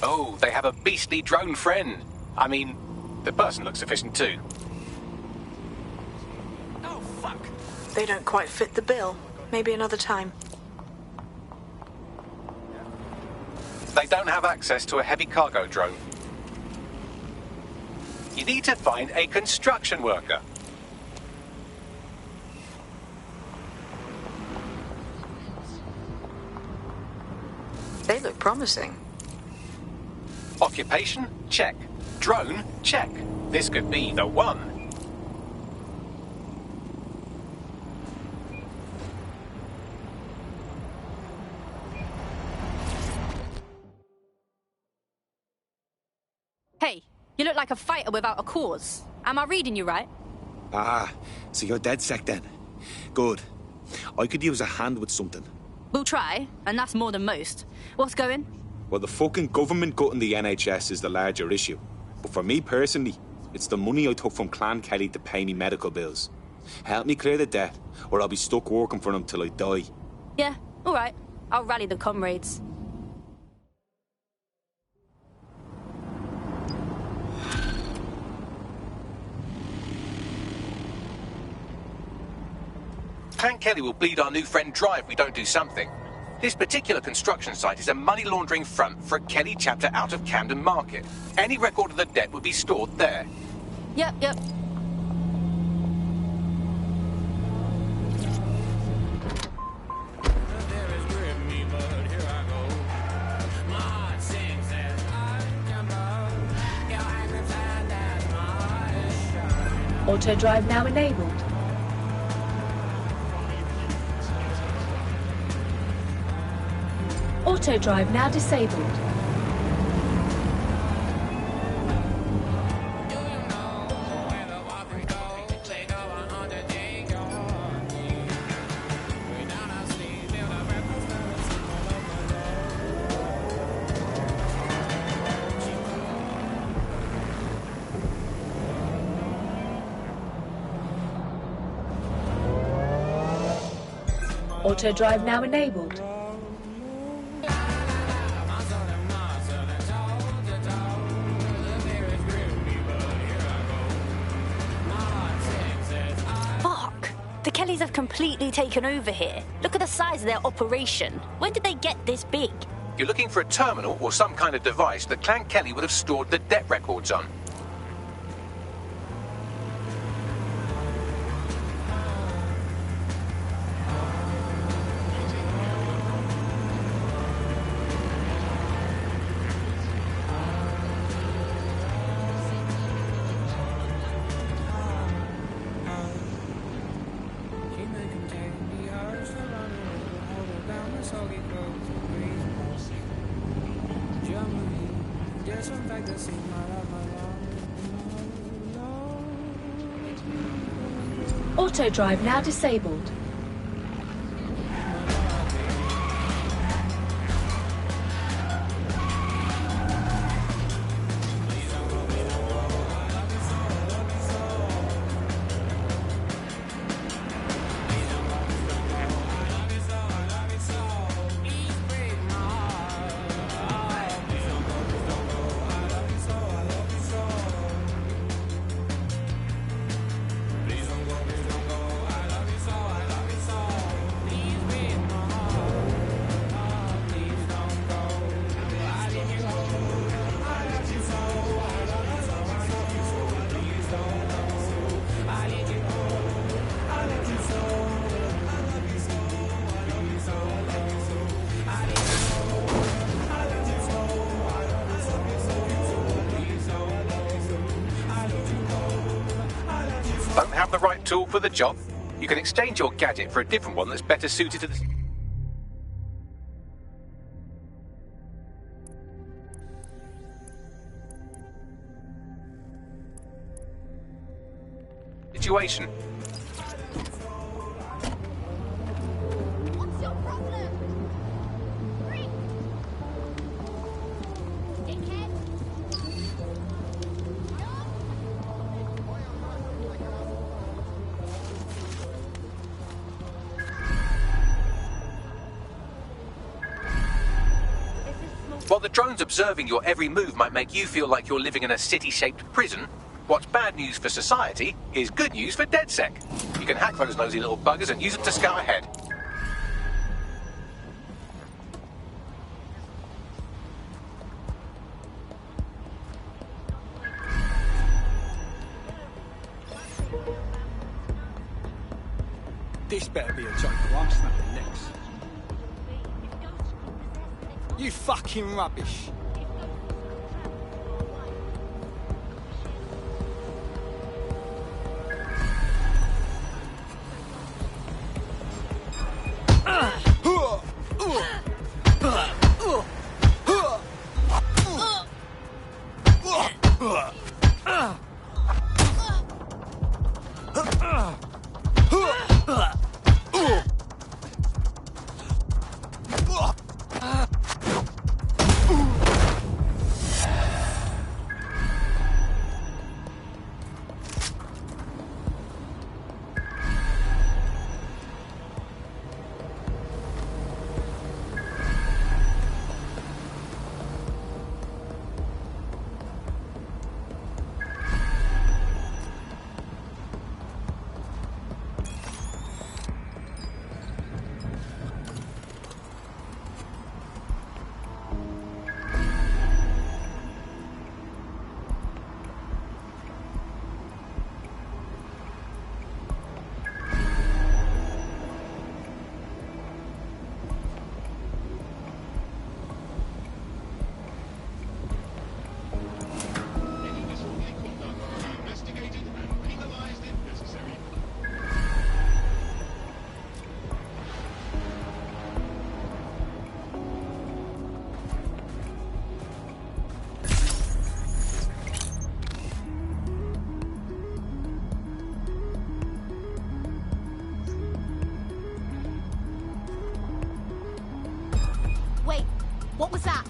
Oh, they have a beastly drone friend. I mean, the person looks efficient too. Oh, fuck. They don't quite fit the bill. Maybe another time. They don't have access to a heavy cargo drone. You need to find a construction worker. They look promising. Occupation? Check. Drone? Check. This could be the one. Hey, you look like a fighter without a cause. Am I reading you right? Ah, so you're DedSec then. Good. I could use a hand with something. We'll try, and that's more than most. What's going? Well, the fucking government gutting the NHS is the larger issue. But for me personally, it's the money I took from Clan Kelly to pay me medical bills. Help me clear the debt, or I'll be stuck working for them till I die. Yeah, all right. I'll rally the comrades. Clan Kelly will bleed our new friend dry if we don't do something. This particular construction site is a money laundering front for a Kelly chapter out of Camden Market. Any record of the debt would be stored there. Yep. Auto drive now enabled. Auto drive now disabled. Auto drive now enabled. Fuck! The Kellys have completely taken over here. Look at the size of their operation. When did they get this big? You're looking for a terminal or some kind of device that Clan Kelly would have stored the debt records on. Auto drive now disabled. Don't have the right tool for the job? You can exchange your gadget for a different one that's better suited to the situation. What's your problem? Freak! Dickhead! While the drones observing your every move might make you feel like you're living in a city-shaped prison, what's bad news for society is good news for DedSec. You can hack those nosy little buggers and use them to scout ahead. This better be a joke or I'm snapping necks. You fucking rubbish. What was that?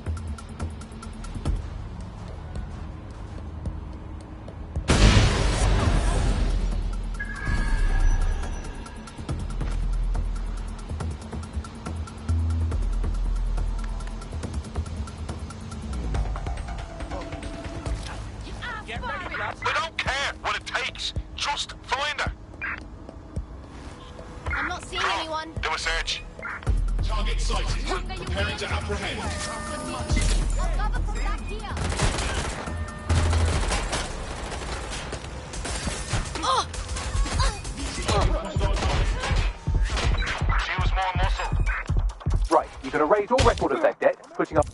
We don't care what it takes. Just find her. I'm not seeing anyone. Do a search. Target sighted. Preparing to apprehend. I'll cover from back here. She was more muscle. Right, you can erase all record of that debt, putting up...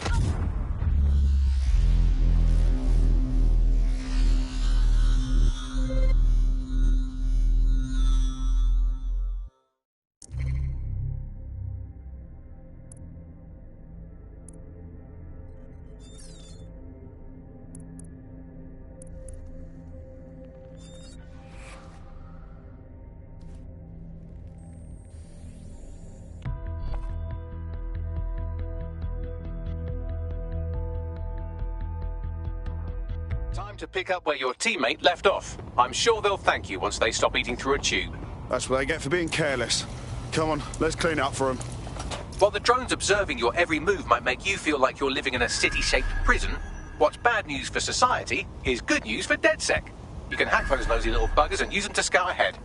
Time to pick up where your teammate left off. I'm sure they'll thank you once they stop eating through a tube. That's what they get for being careless. Come on, let's clean up for them. While the drones observing your every move might make you feel like you're living in a city-shaped prison, what's bad news for society is good news for DedSec. You can hack those nosy little buggers and use them to scout ahead.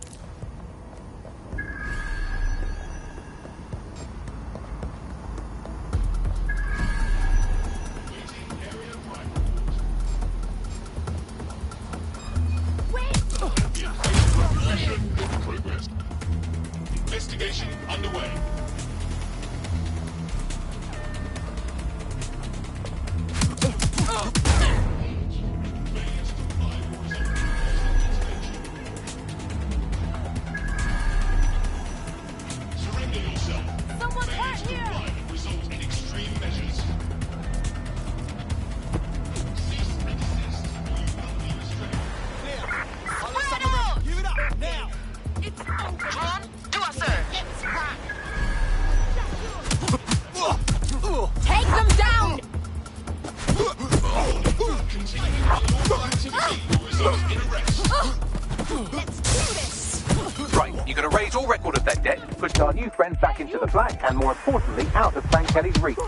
Progress. Investigation underway. Surrender yourself. Someone's hurt here. Result in extreme measures. Cease and desist, or you will be restrained. Give it up, now! It's over. John, do a search. Let's crack. Take them down! Continuing illegal activity will result in arrest. Let's do this! Right, you can erase all record of that debt, putting our new friend back into the black, and more importantly, out of Frank Kelly's reach.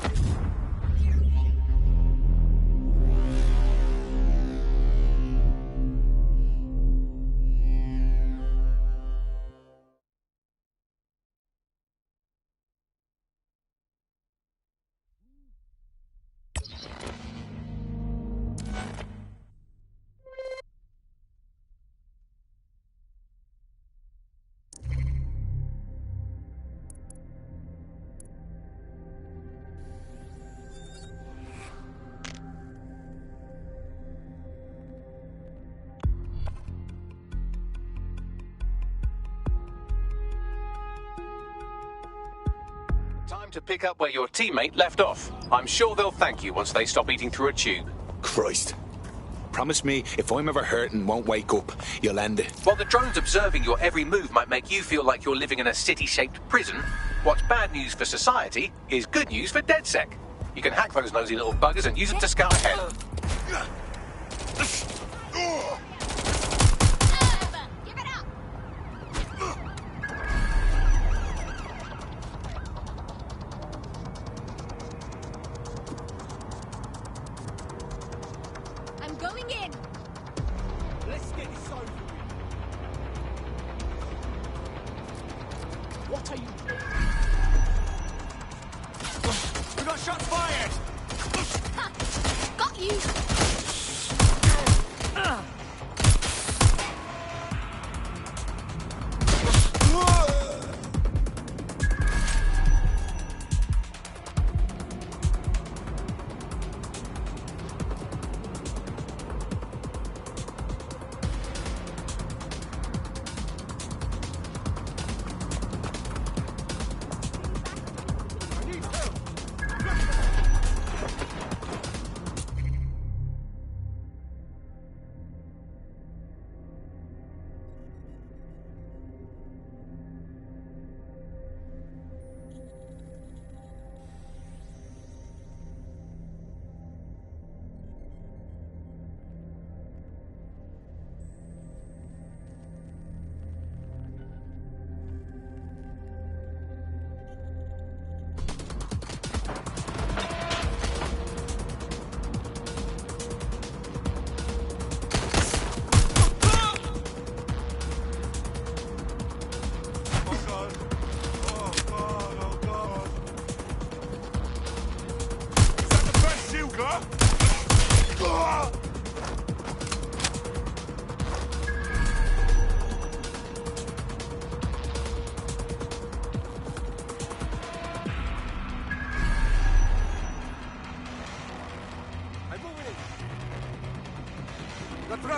Time to pick up where your teammate left off. I'm sure they'll thank you once they stop eating through a tube. Christ. Promise me, if I'm ever hurt and won't wake up, you'll end it. While the drones observing your every move might make you feel like you're living in a city-shaped prison, what's bad news for society is good news for DedSec. You can hack those nosy little buggers and use them to scout ahead. Give it up! I'm going in! Let's get this over with. What are you doing? We got shots fired! Ha! Got you!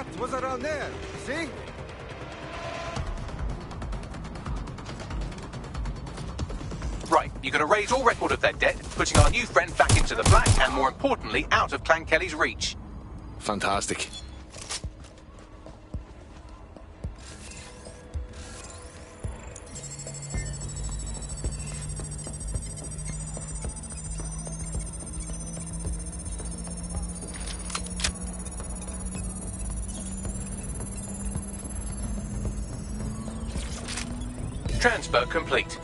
That was around there, see? Right, you can erase all record of their debt, putting our new friend back into the black and, more importantly, out of Clan Kelly's reach. Fantastic. Transfer complete.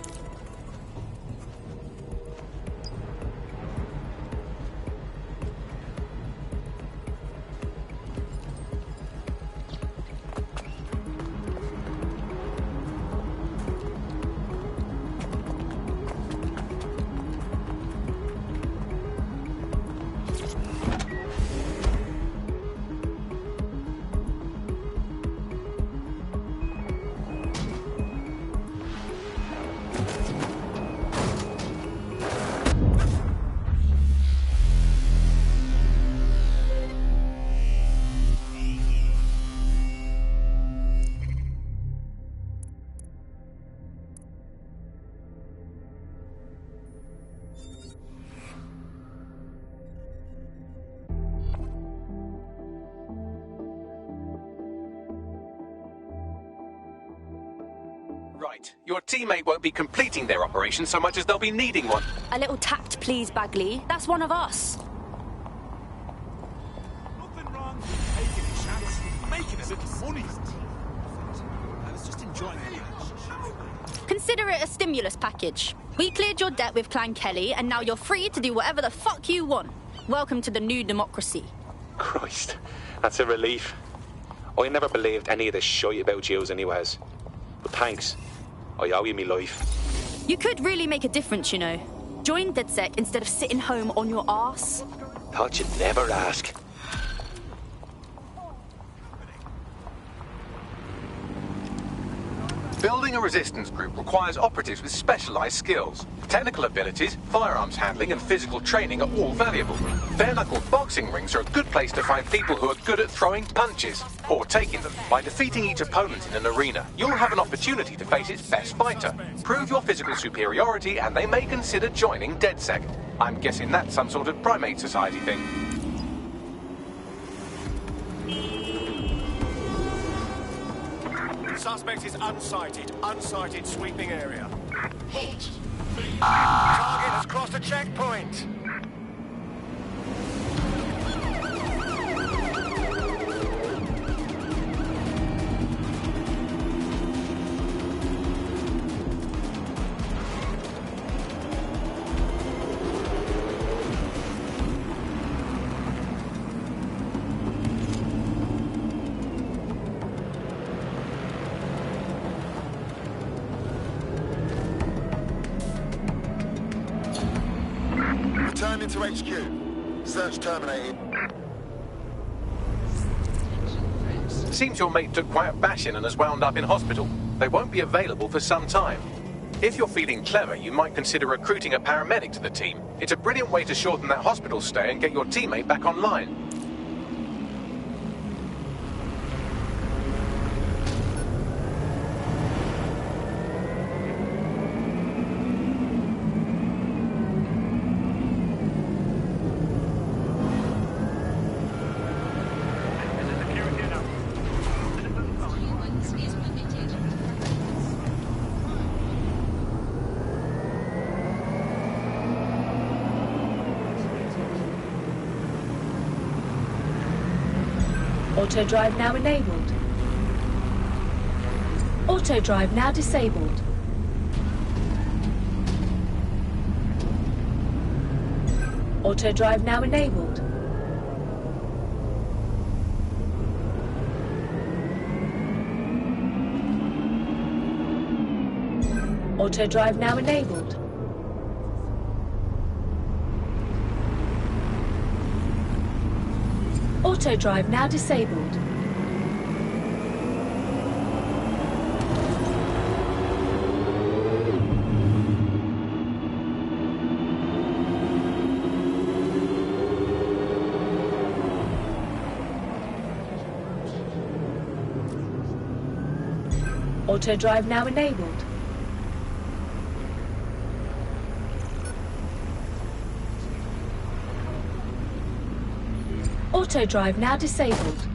Right. Your teammate won't be completing their operation so much as they'll be needing one. A little tact, please, Bagley. That's one of us. Nothing wrong with taking a chance, making a little money. I was just enjoying it. Consider it a stimulus package. We cleared your debt with Clan Kelly, and now you're free to do whatever the fuck you want. Welcome to the new democracy. Christ, that's a relief. I never believed any of this shite about yous anyways. But thanks. I owe you me life. You could really make a difference, you know. Join DedSec instead of sitting home on your arse. Thought you'd never ask. Building a resistance group requires operatives with specialized skills. Technical abilities, firearms handling, and physical training are all valuable. Bare-knuckle boxing rings are a good place to find people who are good at throwing punches, or taking them. By defeating each opponent in an arena, you'll have an opportunity to face its best fighter. Prove your physical superiority, and they may consider joining DedSec. I'm guessing that's some sort of primate society thing. Suspect is unsighted. Unsighted sweeping area. Halt! Target has crossed a checkpoint. Returning to HQ. Search terminated. Seems your mate took quite a bashing and has wound up in hospital. They won't be available for some time. If you're feeling clever, you might consider recruiting a paramedic to the team. It's a brilliant way to shorten that hospital stay and get your teammate back online. Auto drive now enabled. Auto drive now disabled. Auto drive now enabled. Auto drive now enabled. Auto drive now disabled. Auto drive now enabled. Auto drive now disabled.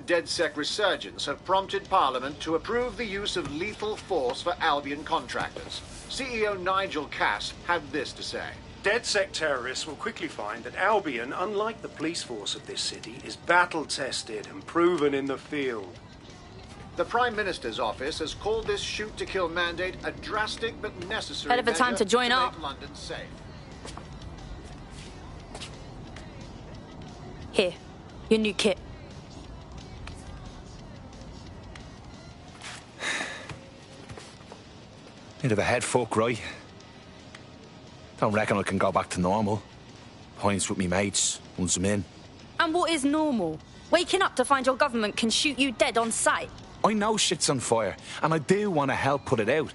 DedSec resurgence have prompted Parliament to approve the use of lethal force for Albion contractors. CEO Nigel Cass had this to say. DedSec terrorists will quickly find that Albion, unlike the police force of this city, is battle-tested and proven in the field. The Prime Minister's office has called this shoot-to-kill mandate a drastic but necessary Hell of a time to join up. make London safe. Here, your new kit. Bit of a head fuck, right? Don't reckon I can go back to normal. Pints with me mates, once I'm in. And what is normal? Waking up to find your government can shoot you dead on sight. I know shit's on fire, and I do want to help put it out.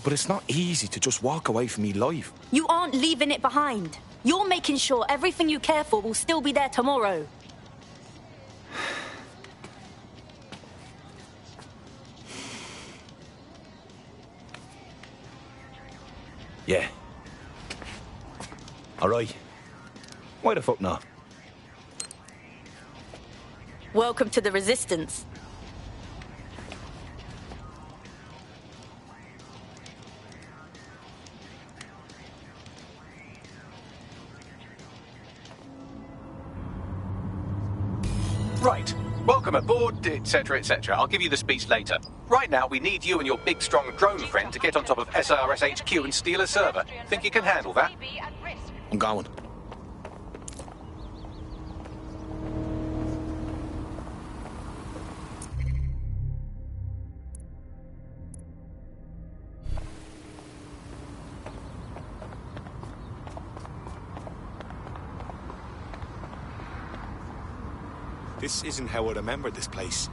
But it's not easy to just walk away from me life. You aren't leaving it behind. You're making sure everything you care for will still be there tomorrow. Yeah. Alright. Why the fuck not? Welcome to the Resistance. Right. Welcome aboard, etc., etc. I'll give you the speech later. Right now, we need you and your big, strong drone friend to get on top of SRS HQ and steal a server. Think you can handle that? I'm going. This isn't how I remember this place.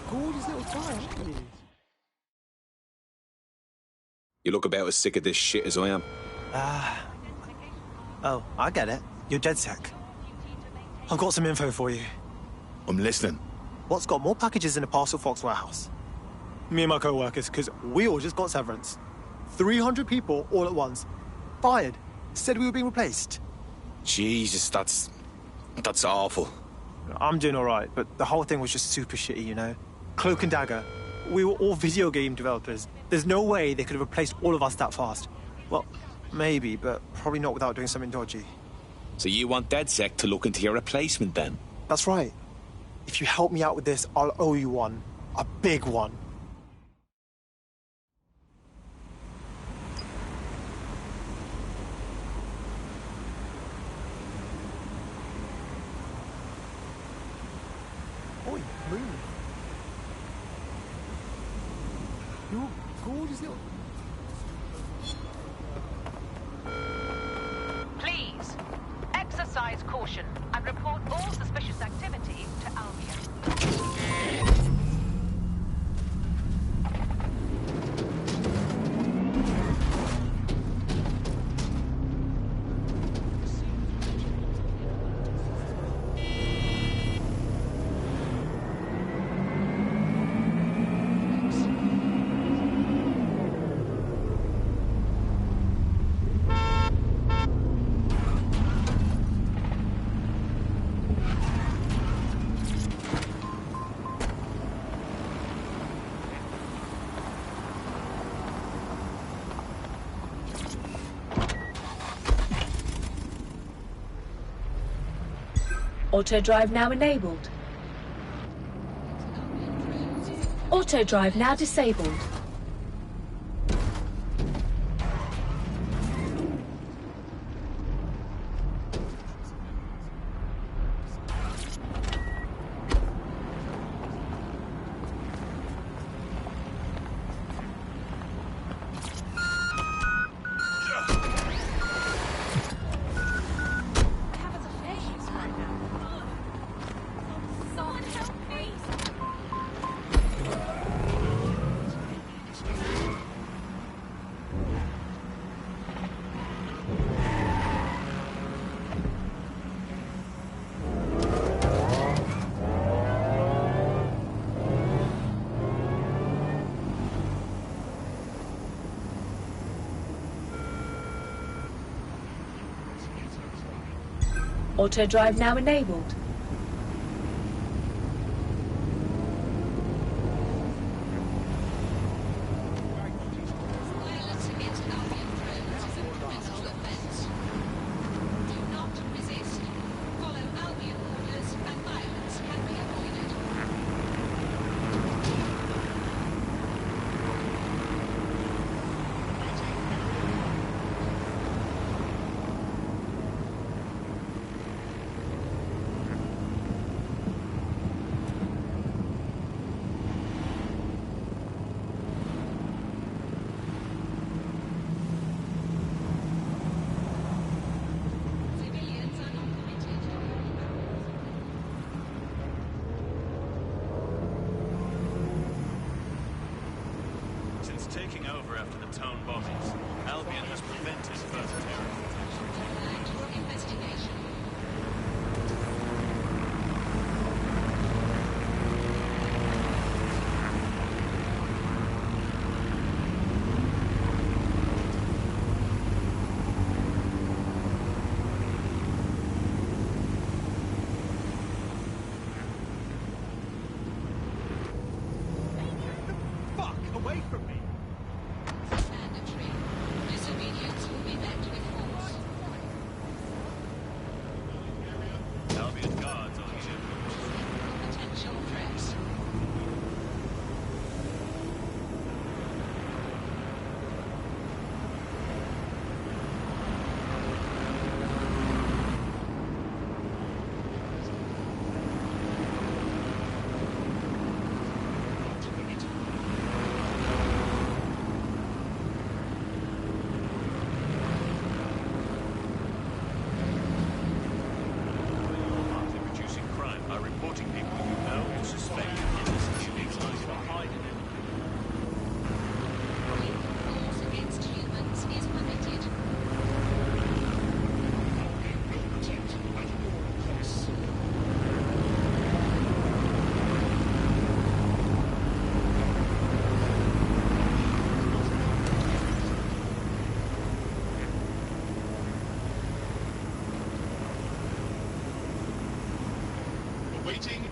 Gorgeous little fire, isn't it? You look about as sick of this shit as I am. Oh, I get it. You're DedSec. I've got some info for you. I'm listening. What's got more packages in a parcel Fox warehouse? Me and my co-workers, because we all just got severance. 300 people all at once. Fired. Said we were being replaced. Jesus, that's awful. I'm doing all right, but the whole thing was just super shitty, you know? Cloak and Dagger. We were all video game developers. There's no way they could have replaced all of us that fast. Well, maybe, but probably not without doing something dodgy. So you want DedSec to look into your replacement, then? That's right. If you help me out with this, I'll owe you one. A big one. Oi, move. You're gorgeous little... Please, exercise caution and report all suspicious activity to Albion. Auto drive now enabled. Auto drive now disabled. Auto drive now enabled. Taking over after the town bombings, Albion has prevented further terror. Investigation. Fuck! Away from me! Mandatory. Disobedience will be met with force.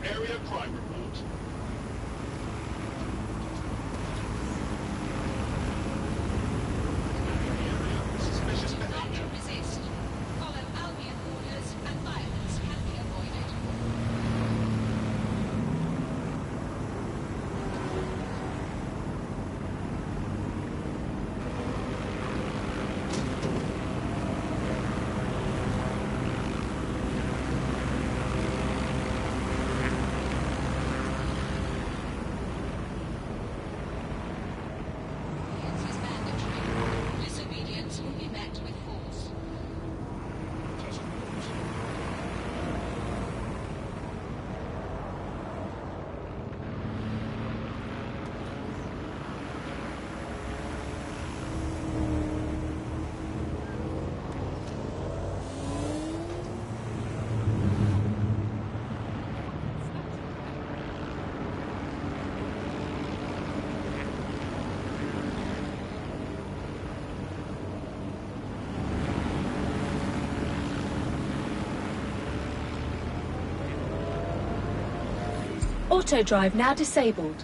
Area crime report. Suspicious behavior. Resist. Follow Albion orders and violence can be avoided. Disobedience will be met with force. Auto drive now disabled.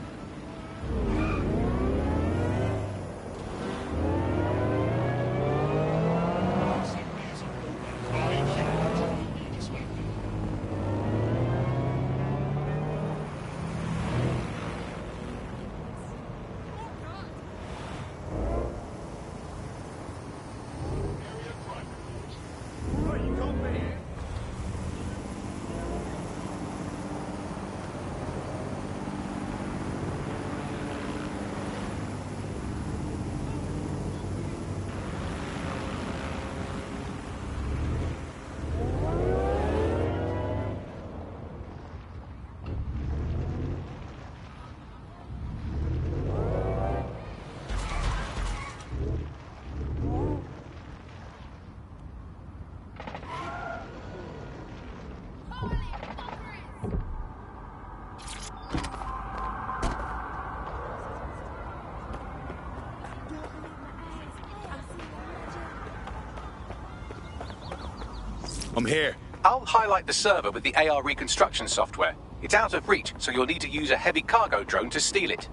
I'm here. I'll highlight the server with the AR reconstruction software. It's out of reach, so you'll need to use a heavy cargo drone to steal it.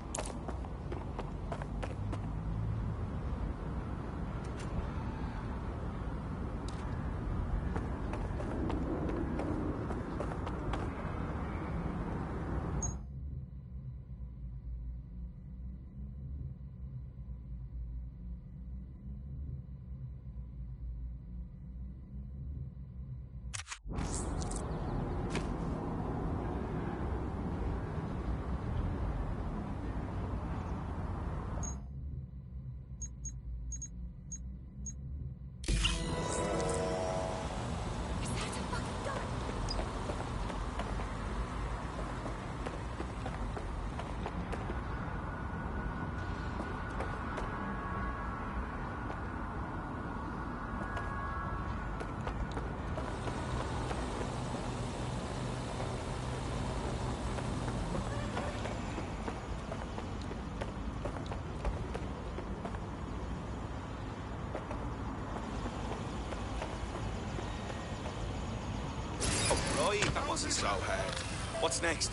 Right, that wasn't so hard. What's next?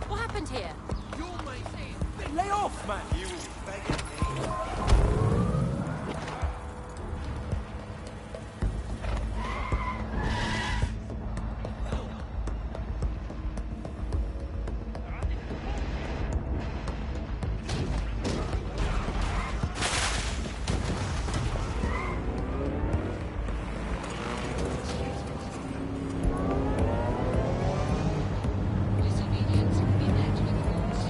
What happened here? Lay off, man! You will be begging me. Disobedience will be met with force.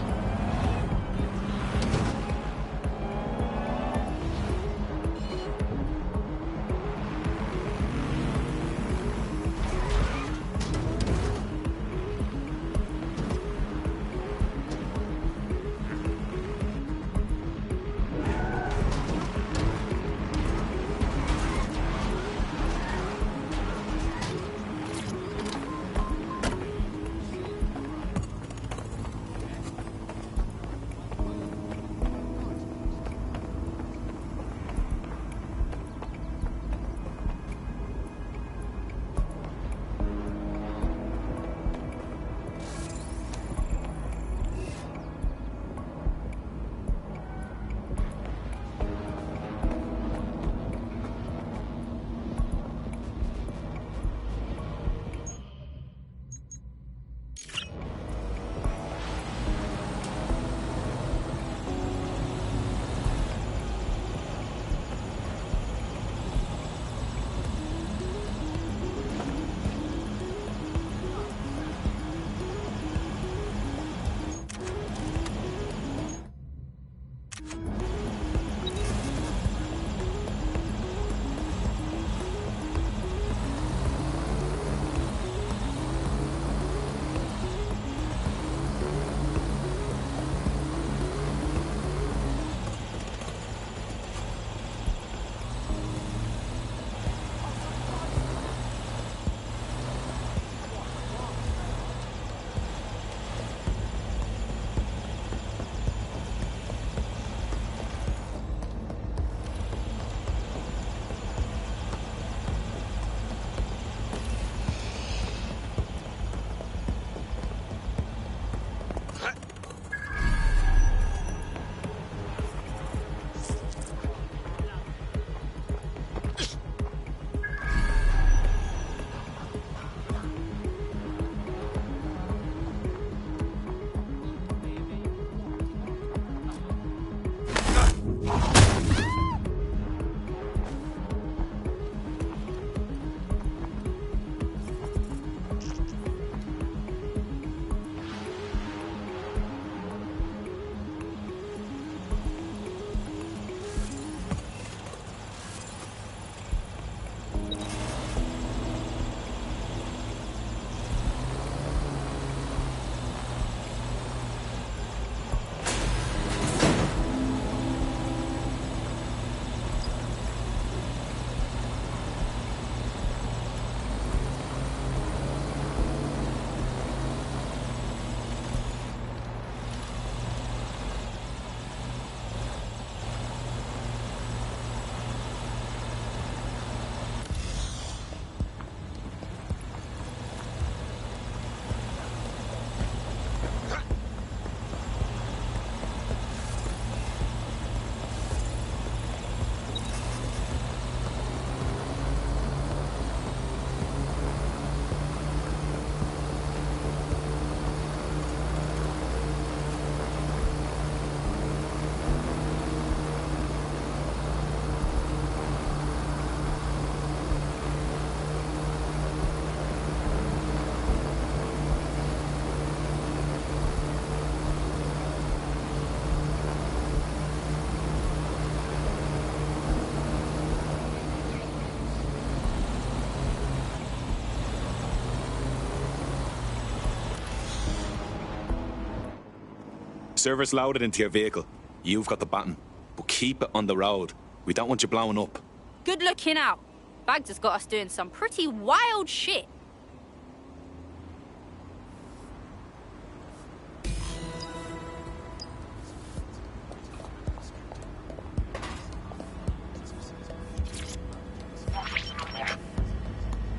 server's loaded into your vehicle. You've got the baton. But keep it on the road. We don't want you blowing up. Good looking out. Bags has got us doing some pretty wild shit.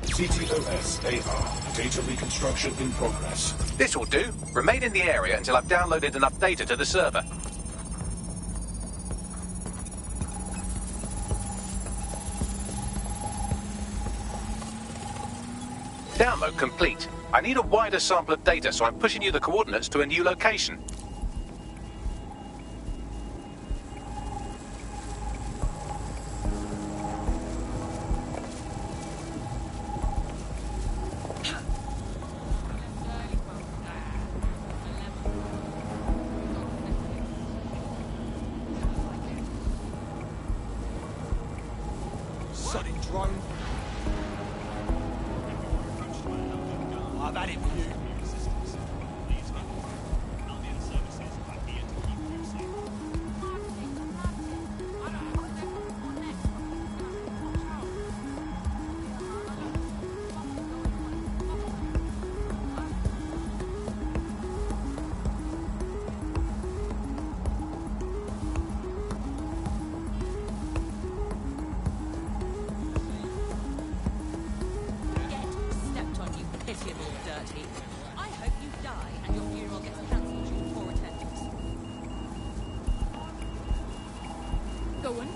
CTOS AR. Data reconstruction in progress. This will do. Remain in the area until I've downloaded enough data to the server. Download complete. I need a wider sample of data, so I'm pushing you the coordinates to a new location. Sodding drone. I've had it with you. Stepped on, you pitiable dirt heap. I hope you die and your funeral gets cancelled due to poor attendance. Go on.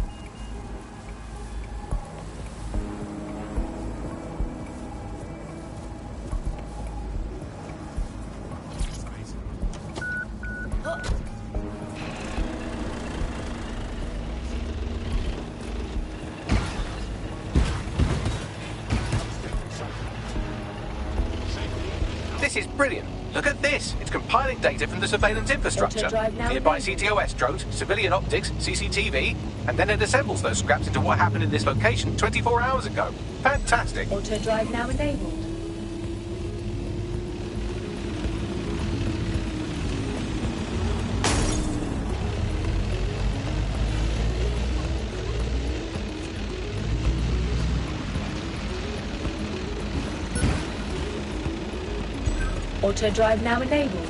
This is brilliant. Look at this. It's compiling data from the surveillance infrastructure. Auto-drive now Nearby enabled. CTOS drones, civilian optics, CCTV, and then it assembles those scraps into what happened in this location 24 hours ago. Fantastic. Auto drive now enabled. Auto drive now enabled.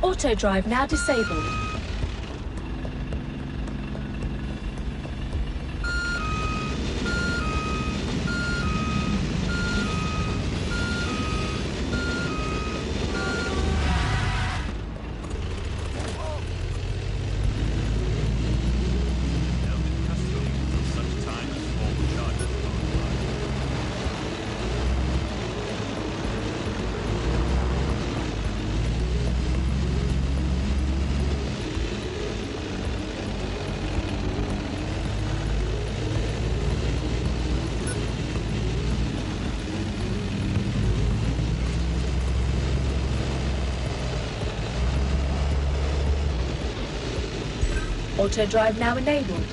Auto drive now disabled. Auto drive now enabled.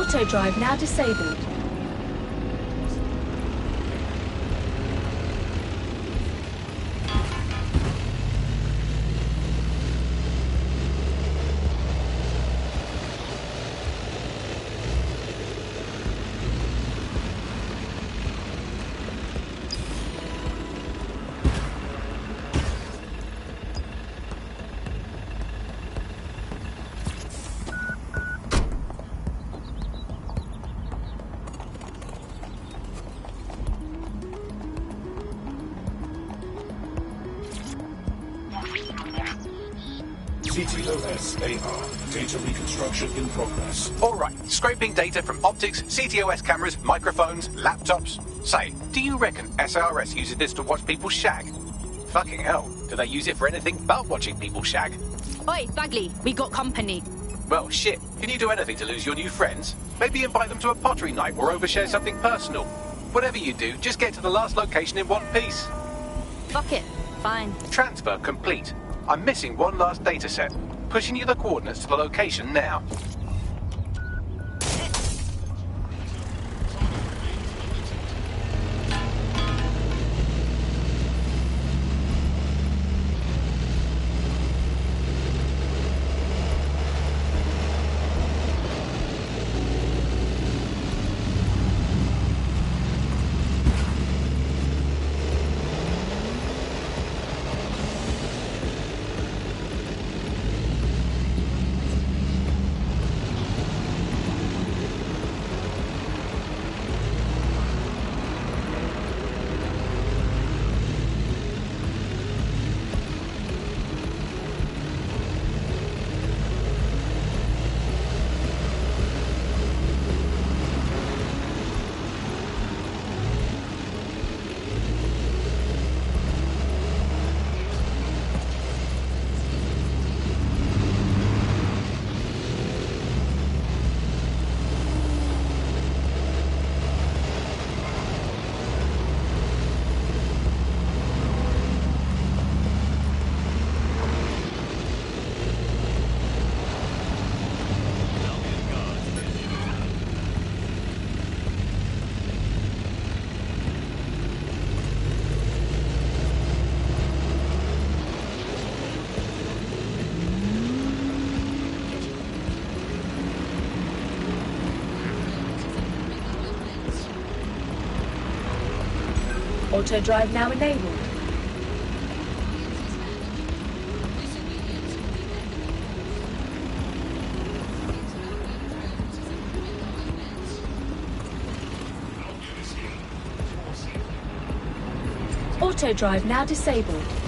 Auto drive now disabled. CTOS AR. Data reconstruction in progress. All right, scraping data from optics, CTOS cameras, microphones, laptops. Say, do you reckon SRS uses this to watch people shag? Fucking hell, do they use it for anything but watching people shag? Oi, Bagley, we got company. Well, shit, can you do anything to lose your new friends? Maybe invite them to a pottery night or overshare something personal. Whatever you do, just get to the last location in one piece. Fuck it, fine. Transfer complete. I'm missing one last data set. Pushing you the coordinates to the location now. Auto drive now enabled. Auto drive now disabled.